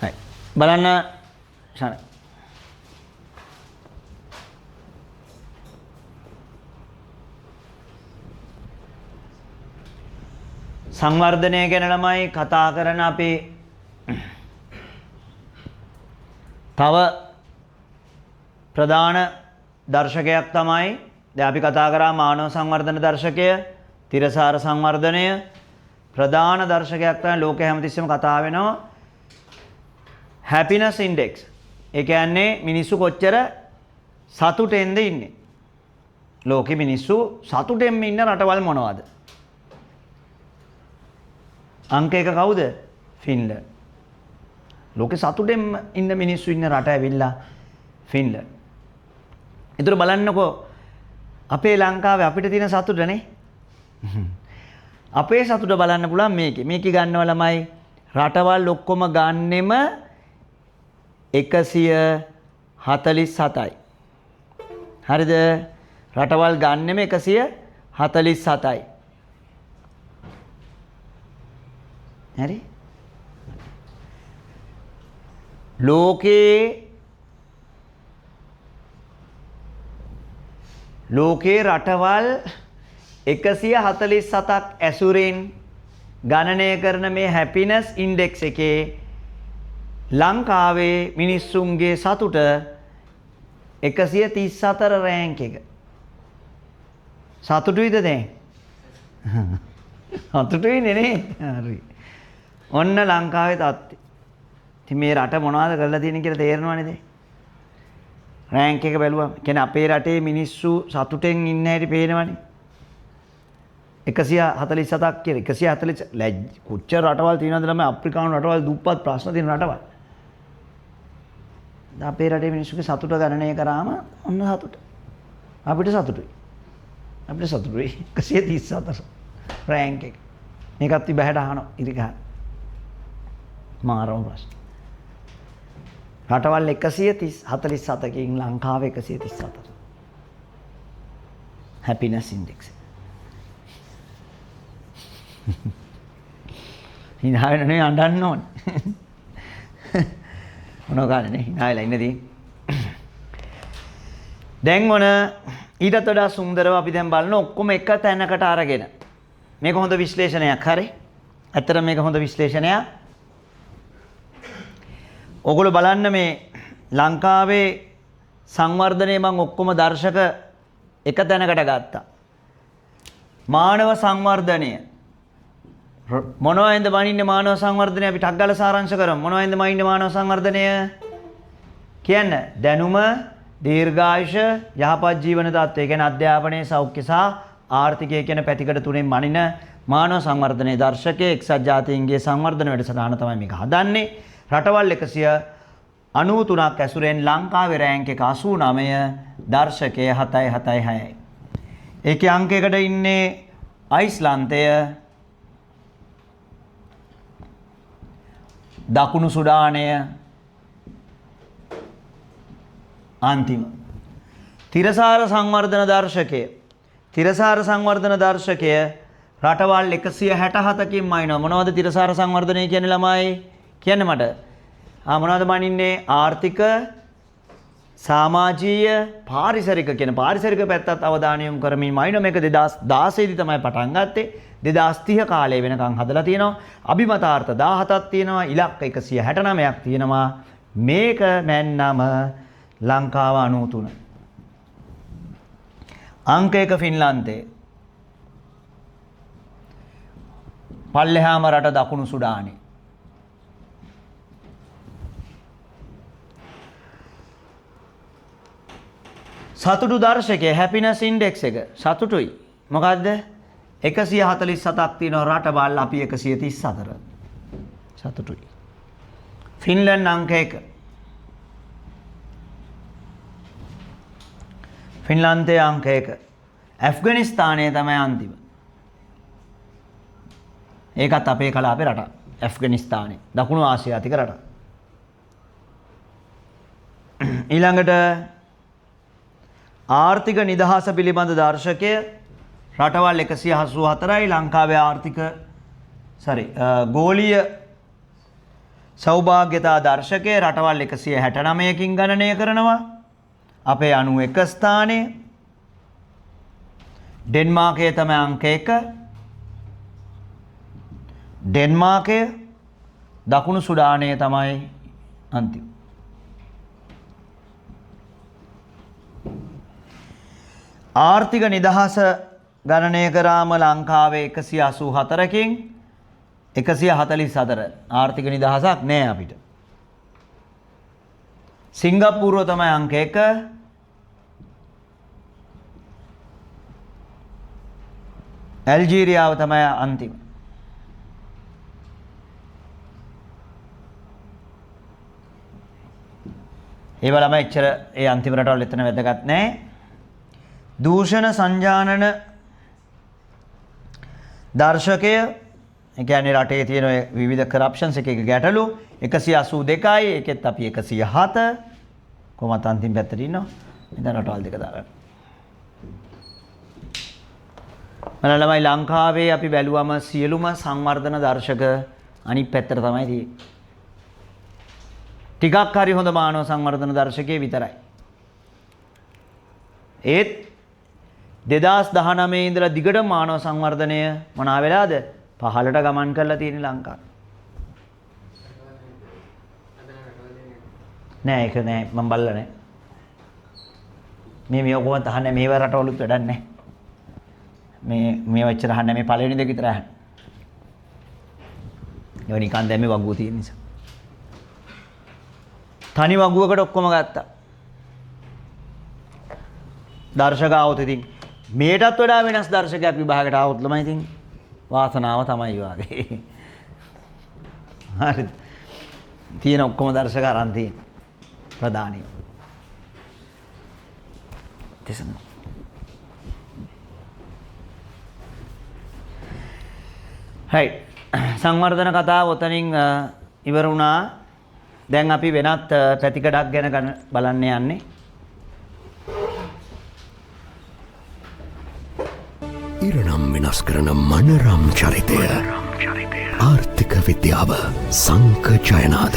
හරි. බලන්න ශාන. සංවර්ධනය ගැන ළමයි කතා කරන අපි තව ප්‍රධාන දර්ශකයක් තමයි දැන් අපි කතා කරා මානව සංවර්ධන දර්ශකය, තිරසාර සංවර්ධනය. ප්‍රධාන දර්ශකයක් තමයි ලෝකයේ හැමතිස්සෙම කතා වෙනවා happiness index. ඒ කියන්නේ මිනිස්සු කොච්චර සතුටෙන්ද ඉන්නේ. ලෝකෙ මිනිස්සු සතුටෙන්ම ඉන්න රටවල් මොනවද? අංක 1 කවුද? ෆින්ලන්ඩ්. ලෝකෙ සතුටෙන්ම ඉන්න මිනිස්සු ඉන්න රට ඇවිල්ලා ෆින්ලන්ඩ්. ඒතර බලන්නකෝ අපේ ලංකාවේ අපිට තියෙන සතුටනේ. අපේ සතුට බලන්න පුළුවන් මේකේ. මේකේ ගන්නව ළමයි රටවල් ඔක්කොම ගන්නෙම 147යි. හරිද? රටවල් ගන්නෙම 147යි. හරි? ලෝකේ රටවල් 147ක් ඇසුරෙන් ගණනය කරන මේ හැපිනස් ඉන්ඩෙක්ස් එකේ ලංකාවේ මිනිස්සුන්ගේ සතුට 134 රෑන්ක් එක. සතුටුයිද දැන්? සතුටුයිනේ නේ. හරි. ඔන්න ලංකාවේ තත්ත්වය. ඉතින් මේ රට මොනවද කරලා තියෙන්නේ කියලා තේරෙනවනේ දැන්. රෑන්ක් එක බැලුවම කියන්නේ අපේ රටේ මිනිස්සු සතුටෙන් ඉන්න හැටි පේනවනේ. 147ක් කියලා 140 කොච්චර රටවල් තියෙනවද ළමයි අප්‍රිකානු රටවල් දුප්පත් ප්‍රශ්න තියෙන රටවල්. අපේ රටේ මිනිස්සුගේ සතුට ගණනය කරාම ඔන්න සතුට. අපිට සතුටුයි. 134 රෑන්ක් එක. මේකත් ඉබහැට අහනවා ඉරි ගන්න. මාරම ප්‍රශ්න. රටවල් 147කින් ලංකාවේ 134. Happiness index. hina වෙන නේ අඬන්න ඕනේ. මොනවා ගන්නනේ hina වෙලා ඉන්නදී. දැන් ඔන ඊටත් වඩා සුන්දරව අපි දැන් බලන ඔක්කොම එක තැනකට අරගෙන. මේක හොඳ විශ්ලේෂණයක් හරි. ඇත්තට මේක හොඳ විශ්ලේෂණයක්. ඔගොල්ලෝ බලන්න මේ ලංකාවේ සංවර්ධනයේ මම ඔක්කොම දර්ශක එක තැනකට ගත්තා. මානව සංවර්ධනය මොනවයින්ද වනින්නේ මානව සංවර්ධනය අපි ටක් ගාලා සාරාංශ කරමු. මොනවයින්ද වනින්නේ මානව සංවර්ධනය? කියන්න දැනුම, දීර්ඝායුෂ, යහපත් ජීවන තත්ත්වය. ඒ කියන්නේ අධ්‍යාපනය, සෞඛ්‍ය සහ ආර්ථිකය කියන පැතිකඩ තුනෙන් මනින මානව සංවර්ධනයේ දර්ශකයේ එක්සත් ජාතීන්ගේ සංවර්ධන වැඩසටහන තමයි මේක හදන්නේ. රටවල් 193ක් ඇසුරෙන් ලංකාවේ රෑන්ක් එක 89 දර්ශකය 776යි. ඒකේ අංකයකට ඉන්නේ අයිස්ලන්තය, දකුණු සුඩානය අන්තිම. තිරසාර සංවර්ධන දර්ශකය රටවල් 167කින් මයින්නවා. මොනවද තිරසාර සංවර්ධනය කියන්නේ ළමයි? කියන්න මට. මොනවද මනින්නේ? ආර්ථික, සමාජීය පාරිසරික කියන පාරිසරික පැත්තත් අවධානය යොමු කරමින් මයින්ඩ් මේක 2016 දී තමයි පටන් ගත්තේ. 2030 කාලය වෙනකන් හදලා තියෙනවා. අභිමතාර්ථ 17ක් තියෙනවා. ඉලක්ක 169ක් තියෙනවා. මේක නැන්නම් ලංකාව 93. අංක 1 ෆින්ලන්තේ. පල්ලෙහාම රට දකුණු සුඩානේ. සතුටු දර්ශකය හැපිනස් ඉන්ඩෙක්ස් එක සතුටුයි. මොකද්ද? 147ක් තියෙනවා රට බාල අපි 134. සතුටුයි. ෆින්ලන්ඩ් අංක 1. ෆින්ලන්තයේ අංක 1. ඇෆ්ගනිස්තානයේ තමයි අන්තිම. ඒකත් අපේ කලාපේ රට. ඇෆ්ගනිස්තානයේ දකුණු ආසියාතික රට. ඊළඟට ආර්ථික නිදහස පිළිබඳ දර්ශකය රටවල් 184යි ලංකාවේ ආර්ථික ගෝලීය සෞභාග්‍යතා දර්ශකය රටවල් 169කින් ගණනය කරනවා. අපේ 91 ස්ථානයේ ඩෙන්මාර්කයේ තමයි අංක 1. ඩෙන්මාර්කය දකුණු සුඩානයේ තමයි අන්තිම. ආර්ථික නිදහස ගණනය කරාම ලංකාවේ 184කින් 144 ආර්ථික නිදහසක් නෑ අපිට. සිංගප්පූරුව තමයි අංක 1. ඇල්ජීරියාව තමයි අන්තිම. ඒව ළමයි එච්චර ඒ අන්තිම රටවල් එතන වැදගත් නෑ. දූෂණ සංජානන දර්ශකය ඒ කියන්නේ රටේ තියෙන විවිධ කරප්ෂන්ස් එක ගැටලු 182යි ඒකෙත් අපි 107 කොහොමද අන්තිම පැත්තට ඉන්නවා ඉතින් රටවල් දෙක දාගන්න. මම ළමයි ලංකාවේ අපි බැලුවම සියලුම සංවර්ධන දර්ශක අනිත් පැත්තට තමයි තියෙන්නේ. ටිකක් හරි හොඳ මානව සංවර්ධන දර්ශකයේ විතරයි. ඒත් 2019 ඉඳලා දිගට මානව සංවර්ධනය මොනවා වෙලාද? පහළට ගමන් කරලා තියෙන ලංකාව. නෑ ඒක නෑ මම බලලා නෑ. මේ ඔක්කොම තහන්නේ මේව රටවලුත් වැඩක් නෑ. මේ වෙච්ච රහන්නේ මේ පළවෙනි දෙක විතරයි අහන්නේ. ඒ නිකන් දැන් මේ වගුව තියෙන නිසා. තනි වගුවකට ඔක්කොම ගත්තා. දර්ශක આવුත් ඉතින් මේටත් වඩා වෙනස් දර්ශකයක් විභාගයට આવුත් ළමයි ඉතින් වාසනාව තමයි වාගේ. හරිද? තියෙන ඔක්කොම දර්ශක අරන් තියෙන ප්‍රධානිය. තේසන. හයි සංවර්ධන කතාව ඔතනින් ඉවර වුණා. දැන් අපි වෙනත් පැතිකඩක් ගැන බලන්න යන්නේ. ඉරණම් වෙනස් කරන මනරම් චරිතය ආර්ථික විද්‍යාව සංක ජයනාද